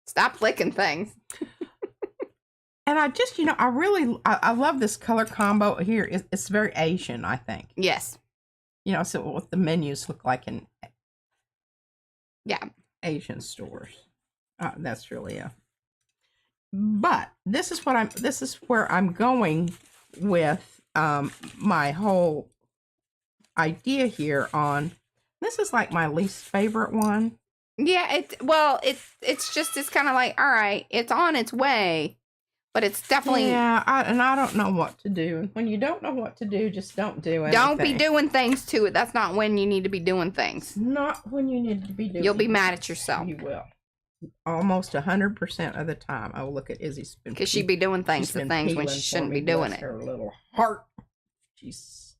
Stop licking things. And I just, you know, I love this color combo here. It's very Asian, I think. Yes. You know, so what the menus look like in Asian stores. That's really but this is where I'm going with my whole idea here on. This is like my least favorite one. Yeah, it's kind of like, all right, it's on its way. But it's definitely... Yeah, I don't know what to do. And when you don't know what to do, just don't do anything. Don't be doing things to it. That's not when you need to be doing things. Not when you need to be doing You'll be mad at yourself. You will. Almost 100% of the time, I will look at Izzy's... Because she'd be doing things to things when she shouldn't be doing it. Her little heart. She's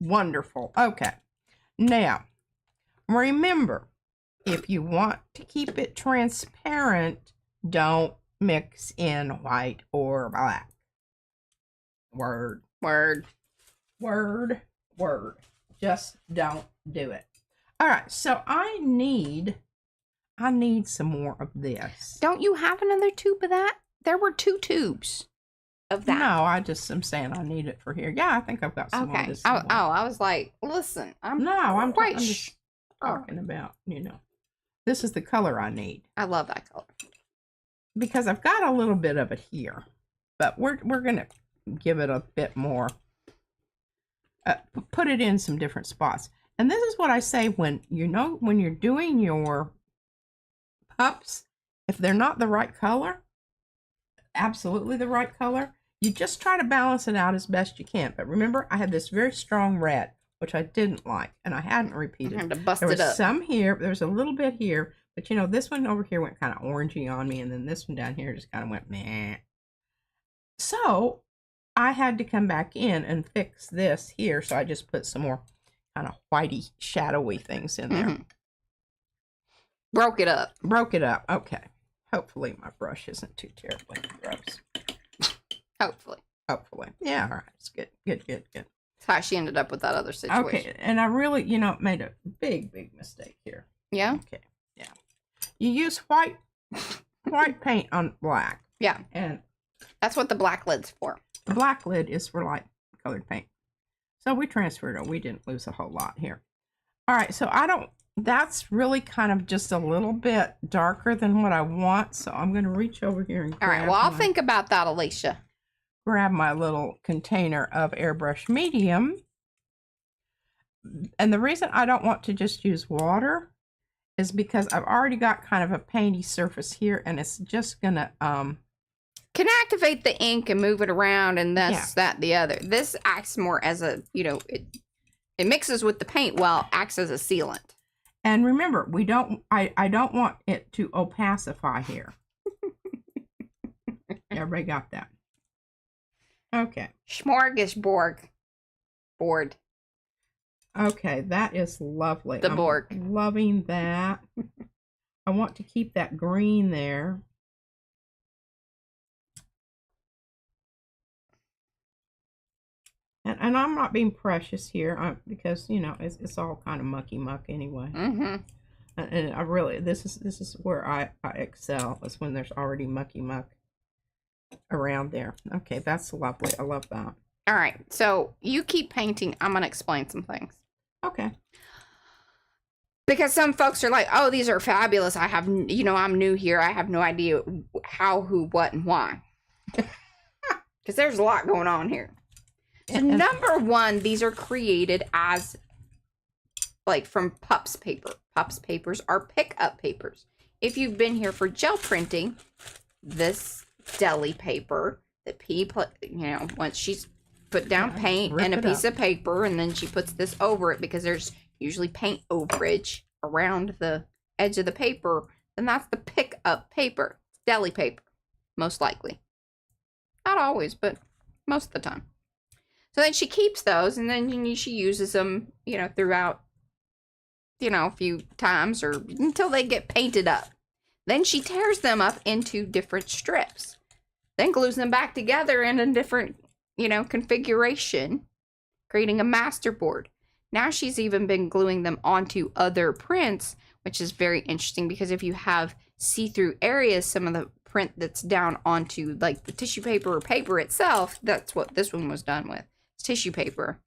wonderful. Okay. Now, remember, if you want to keep it transparent, don't mix in white or black. Word. Just don't do it. All right, so I need some more of this. Don't you have another tube of that? There were 2 tubes of that. No, I just am saying I need it for here. Yeah, I think I've got some more of this. I was like, listen, I'm just talking about, you know, this is the color I need. I love that color. Because I've got a little bit of it here, but we're gonna give it a bit more. Put it in some different spots, and this is what I say when you're doing your pups. If they're not the right color, absolutely the right color, you just try to balance it out as best you can. But remember, I had this very strong red, which I didn't like, and I hadn't repeated. I had to bust there it was up. Some here. There's a little bit here. But, you know, this one over here went kind of orangey on me, and then this one down here just kind of went meh. So, I had to come back in and fix this here, so I just put some more kind of whitey, shadowy things in there. Mm-hmm. Broke it up. Okay. Hopefully my brush isn't too terribly gross. Hopefully. Yeah, all right. It's good. That's how she ended up with that other situation. Okay, and I really, you know, made a big mistake here. Yeah? Okay. You use white paint on black. Yeah. And that's what the black lid's for. The black lid is for light colored paint. So we transferred it. We didn't lose a whole lot here. All right, so that's really kind of just a little bit darker than what I want. So I'm going to reach over here and all right, well, I'll think about that, Alicia. Grab my little container of airbrush medium. And the reason I don't want to just use water is because I've already got kind of a painty surface here, and it's just going to can activate the ink and move it around and this, that, the other. This acts more as a, it mixes with the paint well, acts as a sealant. And remember, I don't want it to opacify here. Everybody got that? Okay. Smorgasbord. Board. Okay, that is lovely. The Borg. Loving that. I want to keep that green there. And I'm not being precious here because, it's all kind of mucky muck anyway. Mm-hmm. And I really, this is where I excel, is when there's already mucky muck around there. Okay, that's lovely. I love that. All right, so you keep painting. I'm going to explain some things. Okay. Because some folks are like, oh, these are fabulous. I have, I'm new here. I have no idea how, who, what, and why. Because there's a lot going on here. So number one, these are created as, like, from PUPs paper. PUPs papers are pick-up papers. If you've been here for gel printing, this deli paper that P, once she's put down paint and a piece of paper, and then she puts this over it because there's usually paint overage around the edge of the paper, then that's the pick-up paper. It's deli paper, most likely. Not always, but most of the time. So then she keeps those, and then she uses them, throughout, a few times or until they get painted up. Then she tears them up into different strips, then glues them back together in a different, configuration, creating a masterboard. Now she's even been gluing them onto other prints, which is very interesting because if you have see-through areas, some of the print that's down onto like the tissue paper or paper itself, that's what this one was done with. Tissue paper.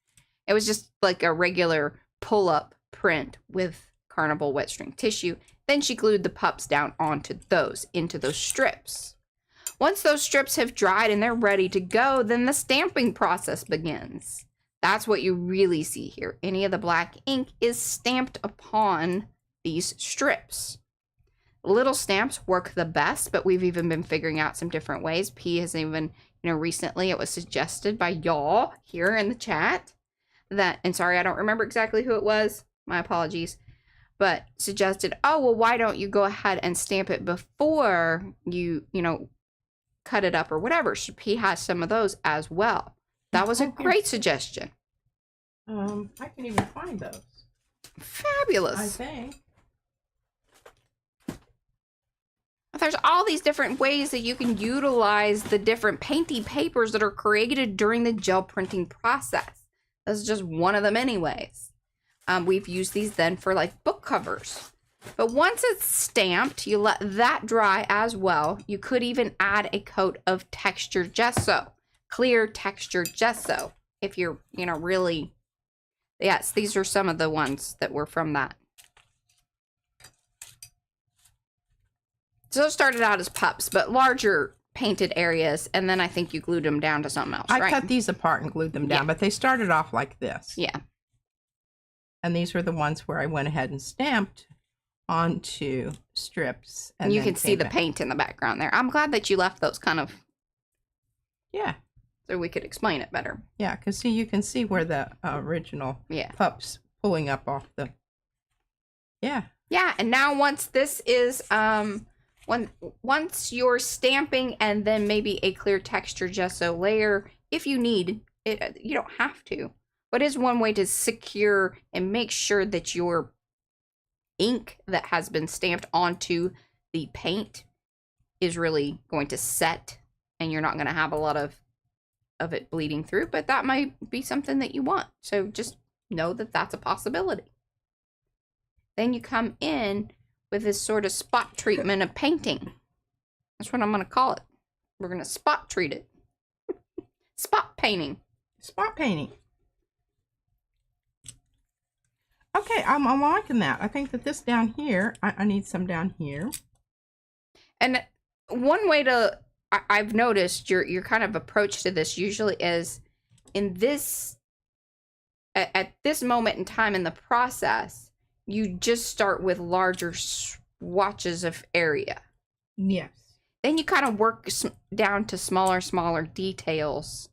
It was just like a regular pull-up print with Carnival wet string tissue. Then she glued the PUPs down onto those, into those strips. Once those strips have dried and they're ready to go, then the stamping process begins. That's what you really see here. Any of the black ink is stamped upon these strips. Little stamps work the best, but we've even been figuring out some different ways. P has even, recently it was suggested by y'all here in the chat that, and sorry, I don't remember exactly who it was. My apologies. But suggested, oh, well, why don't you go ahead and stamp it before you, cut it up or whatever. So P has some of those as well. That was a great suggestion. I can even find those. Fabulous. I think. There's all these different ways that you can utilize the different painty papers that are created during the gel printing process. This is just one of them anyways. We've used these then for like book covers. But once it's stamped, you let that dry as well. You could even add a coat of textured gesso, clear textured gesso. If you're, really, yes, these are some of the ones that were from that. So it started out as PUPs, but larger painted areas, and then I think you glued them down to something else, I right? cut these apart and glued them down, but they started off like this. Yeah. And these were the ones where I went ahead and stamped onto strips. And you can see the paint in the background there. I'm glad that you left those kind of... Yeah. So we could explain it better. Yeah, because see, you can see where the original PUPs pulling up off the... Yeah. Yeah, and now once this is... Once you're stamping and then maybe a clear texture gesso layer, if you need it, you don't have to. But it's one way to secure and make sure that your ink that has been stamped onto the paint is really going to set, and you're not going to have a lot of it bleeding through. But that might be something that you want. So just know that that's a possibility. Then you come in with this sort of spot treatment of painting. That's what I'm going to call it. We're going to spot treat it. spot painting. Spot painting. Okay, I'm liking that. I think that this down here, I need some down here. And one way to, I've noticed your kind of approach to this usually is in this, at this moment in time in the process, you just start with larger swatches of area. Yes. Then you kind of work down to smaller details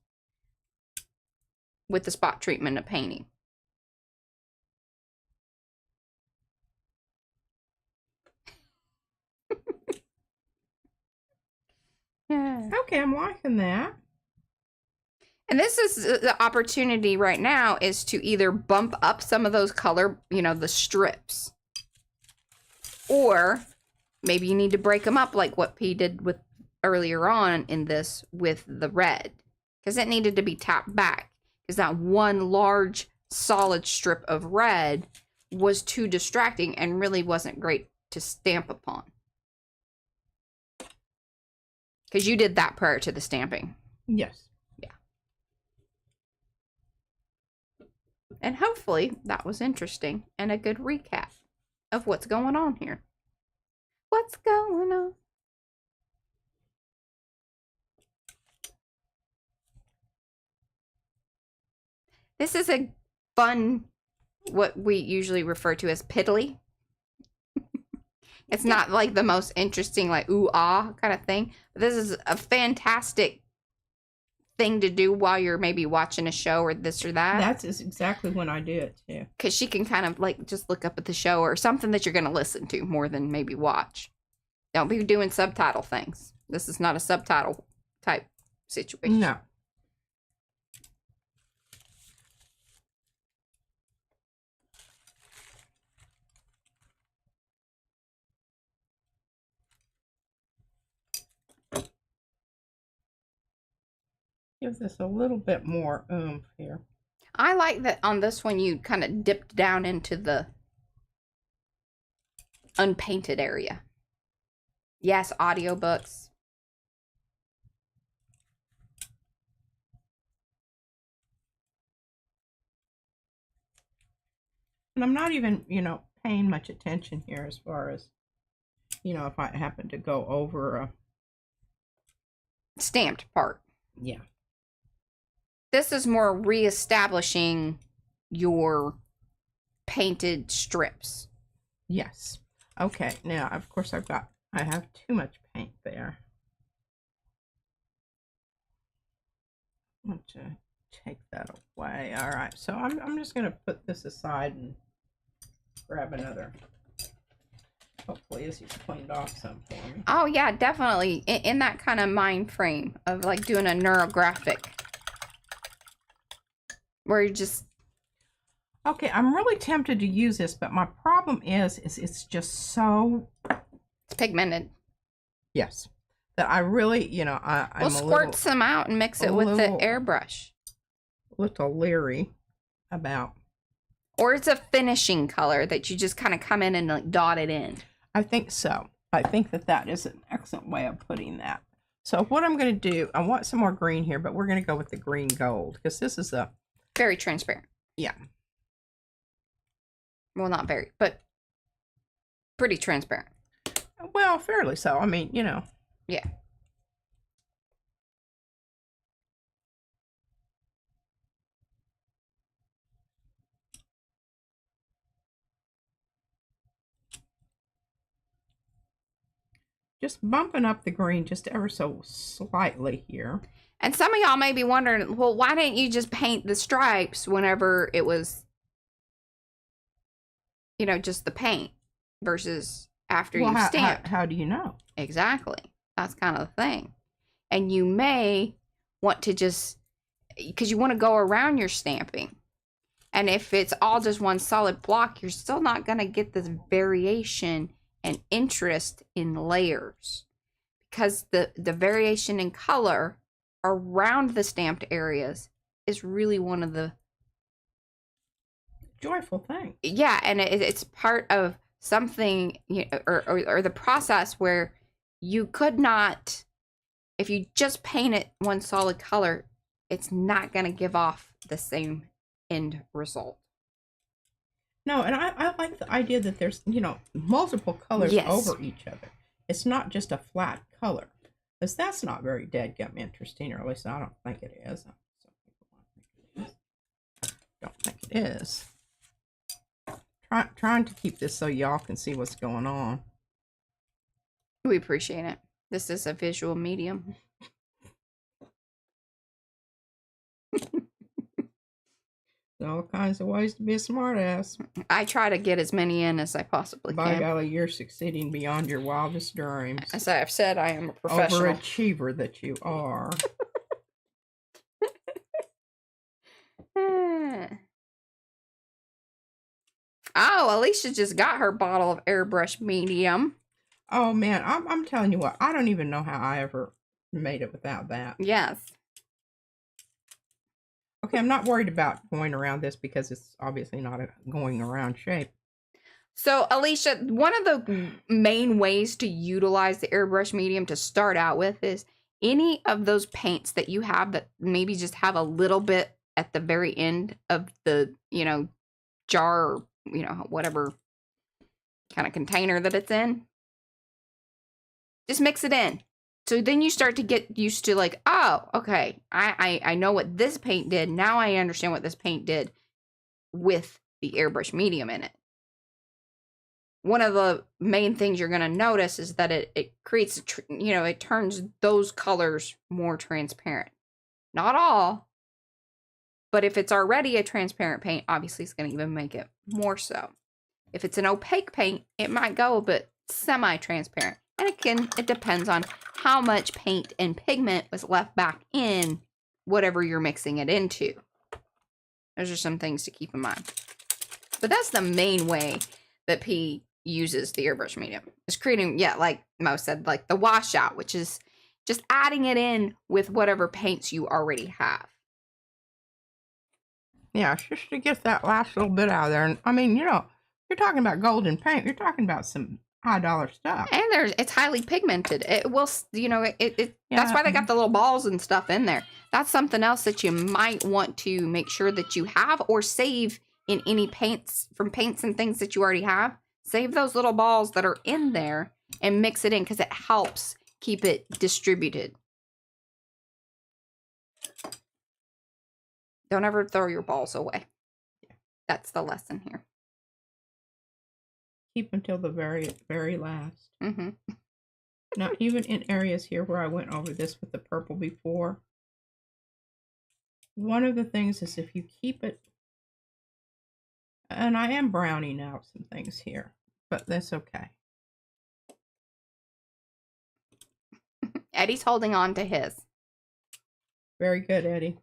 with the spot treatment of painting. Yeah. Okay, I'm liking that. And this is the opportunity right now is to either bump up some of those color, you know, the strips. Or maybe you need to break them up like what P did with earlier on in this with the red. Because it needed to be tapped back. Because that one large solid strip of red was too distracting and really wasn't great to stamp upon. Because you did that prior to the stamping. Yes. Yeah. And hopefully that was interesting and a good recap of what's going on here. What's going on? This is a fun, what we usually refer to as piddly. It's not like the most interesting, like, ooh, ah kind of thing. But this is a fantastic thing to do while you're maybe watching a show or this or that. That's exactly when I do it, too. Because she can kind of, like, just look up at the show or something that you're going to listen to more than maybe watch. Don't be doing subtitle things. This is not a subtitle type situation. No. Gives this a little bit more oomph here. I like that on this one you kind of dipped down into the unpainted area. Yes, audiobooks. And I'm not even, you know, paying much attention here as far as, you know, if I happen to go over a Stamped part. Yeah. This is more reestablishing your painted strips. Yes. Okay, now, of course, I have too much paint there. I want to take that away. All right, so I'm just going to put this aside and grab another. Hopefully, this has cleaned off some for me. Oh, yeah, definitely. In that kind of mind frame of, like, doing a neurographic. Where you just... Okay, I'm really tempted to use this, but my problem is it's just so... It's pigmented. Yes. That I really, you know, We'll squirt some out and mix it with the airbrush. A little leery about... Or it's a finishing color that you just kind of come in and, like, dot it in. I think so. I think that is an excellent way of putting that. So what I'm going to do, I want some more green here, but we're going to go with the green gold because this is a... Very transparent. Yeah. Well, not very, but pretty transparent. Well, fairly so. I mean, you know. Yeah. Just bumping up the green just ever so slightly here. And some of y'all may be wondering, well, why didn't you just paint the stripes whenever it was, you know, just the paint versus after you stamped? How do you know? Exactly. That's kind of the thing. And you may want to just, because you want to go around your stamping. And if it's all just one solid block, you're still not going to get this variation and interest in layers. Because the variation in color around the stamped areas is really one of the joyful things. Yeah, and it's part of something, you know, or the process where you could not, if you just paint it one solid color, it's not going to give off the same end result. No, and I like the idea that there's, you know, multiple colors over each other. It's not just a flat color. Because that's not very dadgum interesting, or at least I don't think it is. Don't think it is. Trying to keep this so y'all can see what's going on. We appreciate it. This is a visual medium. There's all kinds of ways to be a smartass. I try to get as many in as I possibly can. By golly, you're succeeding beyond your wildest dreams. As I've said, I am a professional. Overachiever that you are. Oh, Alicia just got her bottle of airbrush medium. Oh man, I'm telling you what, I don't even know how I ever made it without that. Yes. Okay, I'm not worried about going around this because it's obviously not a going around shape. So, Alicia, one of the main ways to utilize the airbrush medium to start out with is any of those paints that you have that maybe just have a little bit at the very end of the, you know, jar or, you know, whatever kind of container that it's in. Just mix it in. So then you start to get used to like, oh, okay, I know what this paint did. Now I understand what this paint did with the airbrush medium in it. One of the main things you're going to notice is that it creates, you know, it turns those colors more transparent. Not all, but if it's already a transparent paint, obviously it's going to even make it more so. If it's an opaque paint, it might go a bit semi-transparent. And it depends on how much paint and pigment was left back in whatever you're mixing it into. Those are some things to keep in mind. But that's the main way that P uses the airbrush medium. It's creating, yeah, like Mo said, like the washout, which is just adding it in with whatever paints you already have. Yeah, it's just to get that last little bit out of there. And I mean, you know, you're talking about golden paint. You're talking about some high dollar stuff. And it's highly pigmented. It will, you know, Yeah, that's why they got the little balls and stuff in there. That's something else that you might want to make sure that you have or save in any paints, from paints and things that you already have. Save those little balls that are in there and mix it in because it helps keep it distributed. Don't ever throw your balls away. That's the lesson here. Keep until the very, very last. Mm-hmm. Now, even in areas here where I went over this with the purple before, one of the things is if you keep it, and I am browning out some things here, but that's okay. Eddie's holding on to his. Very good, Eddie.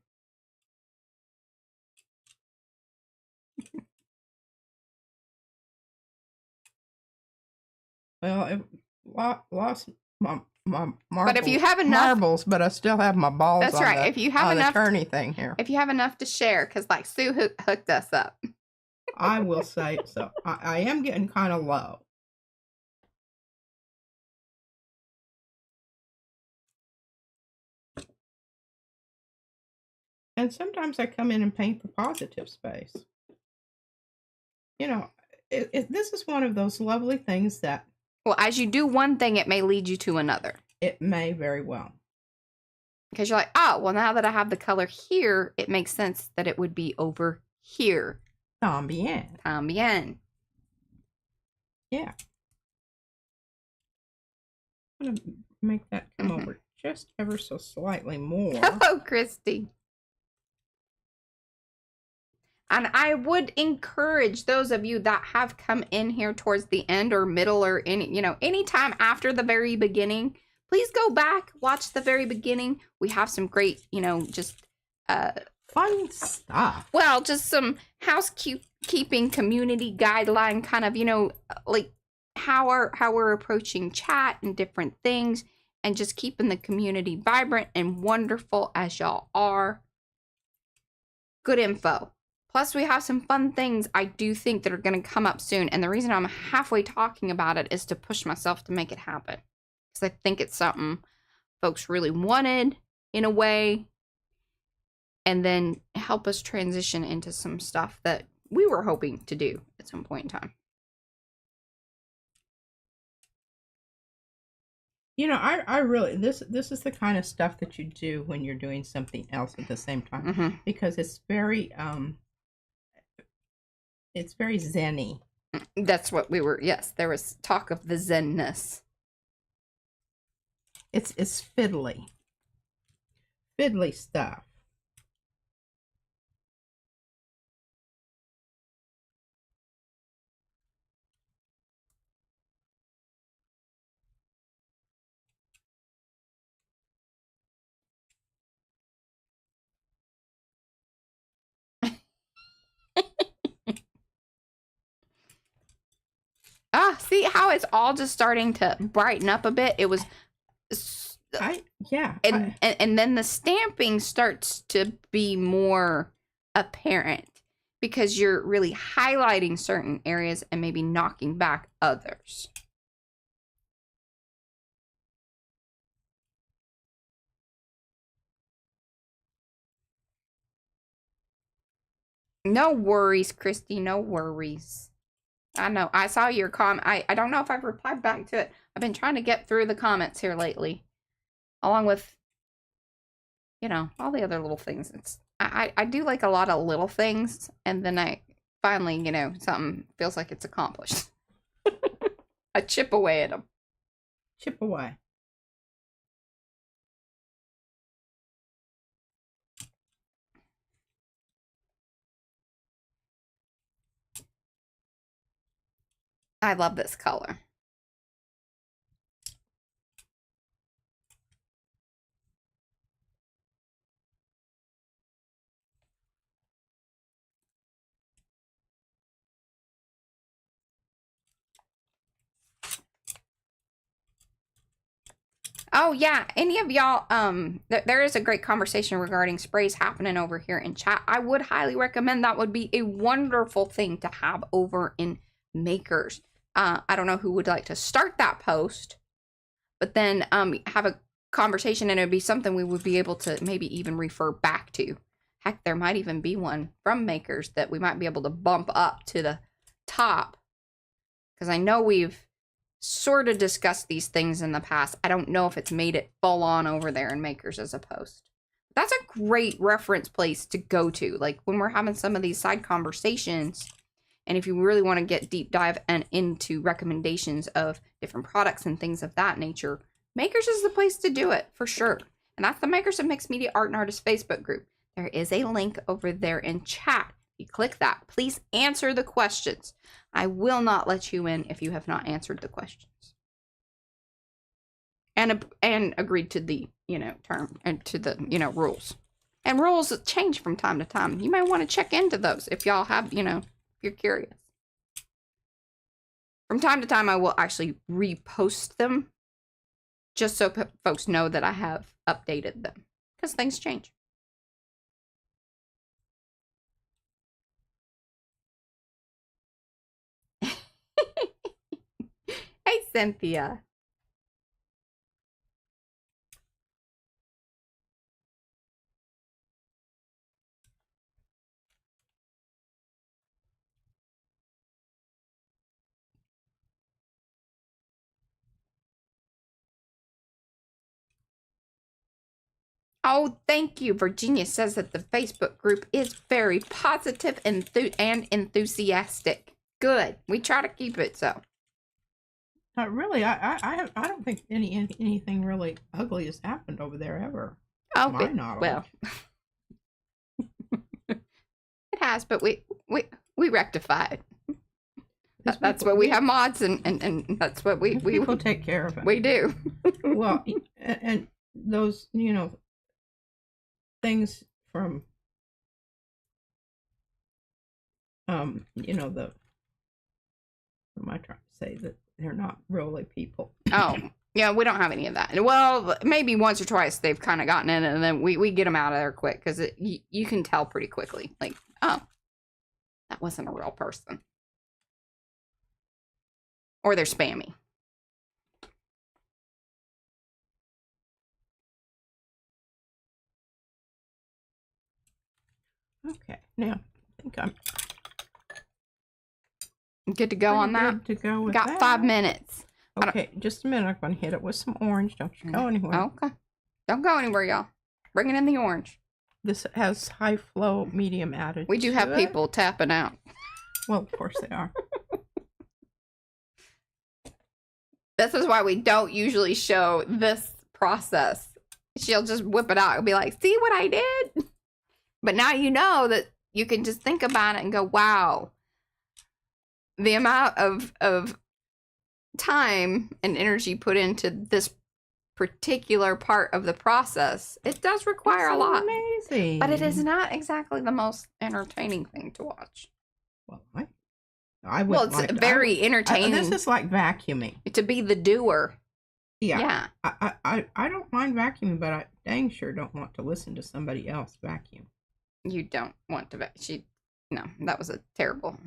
Well, it lost my marbles, but if you have enough marbles, but I still have my balls. That's right. The, if you have enough turny thing here, if you have enough to share, because like Sue hooked us up. I will say so. I am getting kind of low. And sometimes I come in and paint the positive space. You know, this is one of those lovely things that... Well, as you do one thing, it may lead you to another. It may very well. Because you're like, oh, well, now that I have the color here, it makes sense that it would be over here. Tambien. Tambien. Yeah. I'm going to make that come over just ever so slightly more. Hello, Christy. And I would encourage those of you that have come in here towards the end or middle or any time after the very beginning, please go back, watch the very beginning. We have some great, just fun stuff. Well, just some housekeeping community guideline kind of, like how we're approaching chat and different things and just keeping the community vibrant and wonderful as y'all are. Good info. Plus, we have some fun things I do think that are going to come up soon. And the reason I'm halfway talking about it is to push myself to make it happen. Because I think it's something folks really wanted in a way. and then help us transition into some stuff that we were hoping to do at some point in time. You know, I really, this is the kind of stuff that you do when you're doing something else at the same time, because it's very zeny. That's what we were. Yes, there was talk of the zenness. It's fiddly stuff. See how it's all just starting to brighten up a bit? It was, and then the stamping starts to be more apparent because you're really highlighting certain areas and maybe knocking back others. No worries, Christy. No worries. I know. I saw your comment. I don't know if I've replied back to it. I've been trying to get through the comments here lately. Along with, you know, all the other little things. I do like a lot of little things. And then I finally, you know, something feels like it's accomplished. I chip away at them. Chip away. I love this color. Oh yeah, any of y'all, there is a great conversation regarding sprays happening over here in chat. I would highly recommend. That would be a wonderful thing to have over in Makers. I don't know who would like to start that post, but then have a conversation, and it would be something we would be able to maybe even refer back to. Heck, there might even be one from Makers that we might be able to bump up to the top, because I know we've sort of discussed these things in the past. I don't know if it's made it full on over there in Makers as a post. That's a great reference place to go to, like when we're having some of these side conversations. And if you really want to get deep dive and into recommendations of different products and things of that nature, Makers is the place to do it for sure. And that's the Makers of Mixed Media Art and Artists Facebook group. There is a link over there in chat. You click that. Please answer the questions. I will not let you in if you have not answered the questions. And agreed to the, you know, term and to the, you know, rules. And rules change from time to time. You may want to check into those if y'all have, you know, if you're curious. From time to time, I will actually repost them just so folks know that I have updated them, because things change. Hey, Cynthia. Oh, thank you. Virginia says that the Facebook group is very positive and enthusiastic. Good. We try to keep it so. Really, I don't think anything really ugly has happened over there ever. Oh, well, it has, but we rectify it. That's what we have mods, and that's what we will take care of it. We do. Well, and those, you know, things from you know, what am I trying to say, that they're not really people. Oh, yeah, we don't have any of that. Well, maybe once or twice they've kind of gotten in, and then we get them out of there quick, because you can tell pretty quickly, like, oh, that wasn't a real person. Or they're spammy. Okay, now I think I'm Good to go on that? good to go with Got that. 5 minutes. Okay, just a minute. I'm going to hit it with some orange. Don't you go anywhere. Okay. Don't go anywhere, y'all. Bring it in the orange. This has high flow, medium added. We do have people tapping out. Well, of course they are. This is why we don't usually show this process. She'll just whip it out and be like, see what I did? But now you know that you can just think about it and go, wow. The amount of time and energy put into this particular part of the process, it does require a lot. Amazing. But it is not exactly the most entertaining thing to watch. Well, I would. Well, it's very entertaining. This is like vacuuming. To be the doer. Yeah. I don't mind vacuuming, but I dang sure don't want to listen to somebody else vacuum. You don't want to no, that was a terrible.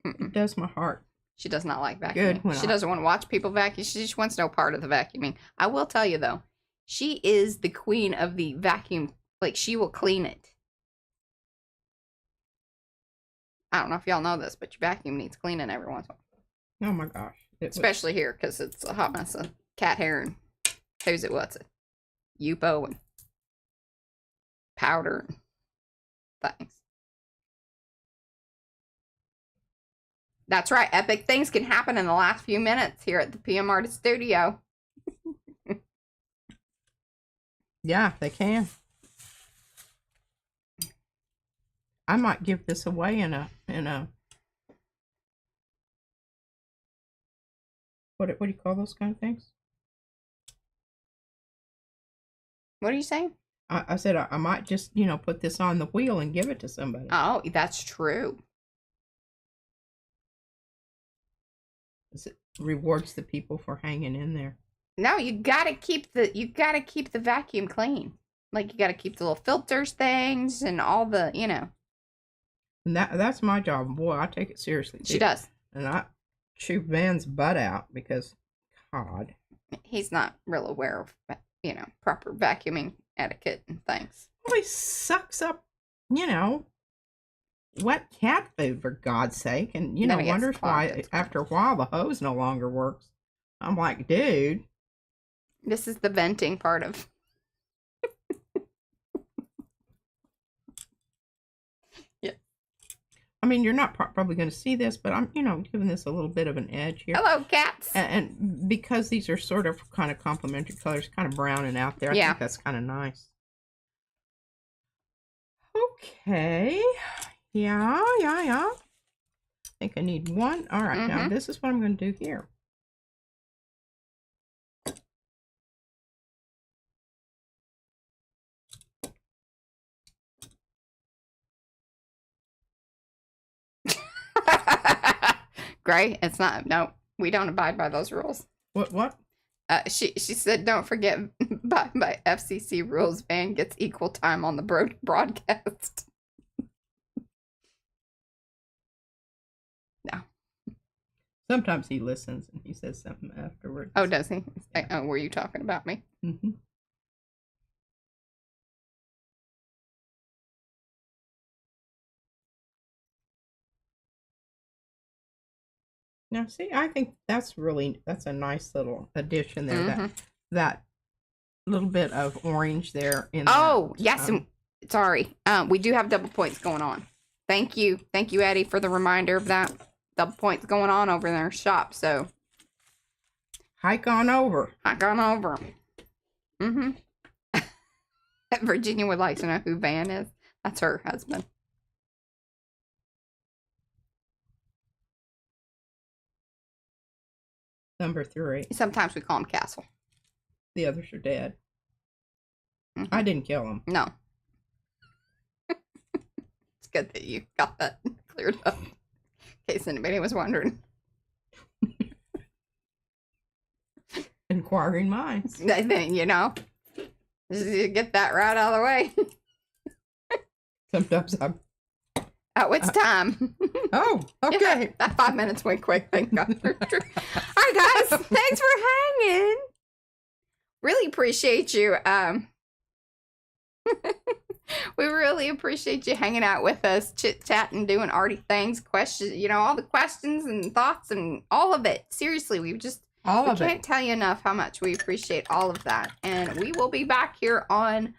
It does my heart. She does not like vacuuming. She doesn't want to watch people vacuum. She just wants no part of the vacuuming. I will tell you, though, she is the queen of the vacuum. Like, she will clean it. I don't know if y'all know this, but your vacuum needs cleaning every once in a while. Oh, my gosh. Especially here, because it's a hot mess of cat hair and who's it, what's it? Yupo and powder and things. That's right. Epic things can happen in the last few minutes here at the PM Artist Studio. Yeah, they can. I might give this away in a what do you call those kind of things? What are you saying? I said I might just, put this on the wheel and give it to somebody. Oh, that's true. It rewards the people for hanging in there. No, you gotta keep the vacuum clean. Like, you gotta keep the little filters things and all the, And that's my job. Boy, I take it seriously. She does. And I chew Van's butt out because, God. He's not real aware of, proper vacuuming etiquette and things. Well, he sucks up, wet cat food, for God's sake. And, wonders why after a while the hose no longer works. I'm like, dude. This is the venting part of. Yeah. I mean, you're not probably going to see this, but I'm, giving this a little bit of an edge here. Hello, cats. And because these are sort of kind of complementary colors, kind of browning out there, I think that's kind of nice. Okay. Yeah. I think I need one. All right. Now, this is what I'm going to do here. Gray, it's not. No, we don't abide by those rules. What? She said, don't forget, by FCC rules, Van gets equal time on the broadcast. No. Sometimes he listens and he says something afterwards. Oh, does he? Yeah. Were you talking about me? Mm-hmm. Now, see, I think that's a nice little addition there. That little bit of orange there. Yes. Sorry. We do have double points going on. Thank you, Eddie, for the reminder of that. Double points going on over in our shop. So hike on over. Mm-hmm. Virginia would like to know who Van is. That's her husband. Number 3. Sometimes we call him Castle. The others are dead. I didn't kill him. No. It's good that you got that cleared up. In case anybody was wondering. Inquiring minds. Then, just get that right out of the way. Sometimes I'm... Oh, it's time. Oh, okay. Yeah, that 5 minutes went quick. Thank God. All right, guys. Thanks for hanging. Really appreciate you We really appreciate you hanging out with us, chit-chatting, doing arty things, questions, all the questions and thoughts and all of it. Seriously, we can't tell you enough how much we appreciate all of that. And we will be back here on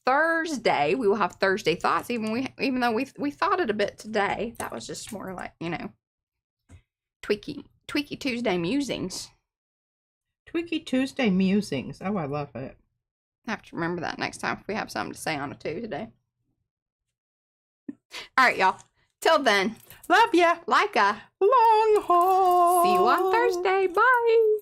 Thursday. We will have Thursday thoughts, even though we thought it a bit today. That was just more like, tweaky Tuesday musings. Tweaky Tuesday musings. Oh, I love it. I have to remember that next time if we have something to say on a Tuesday. All right, y'all. Till then. Love ya. Like a long haul. See you on Thursday. Bye.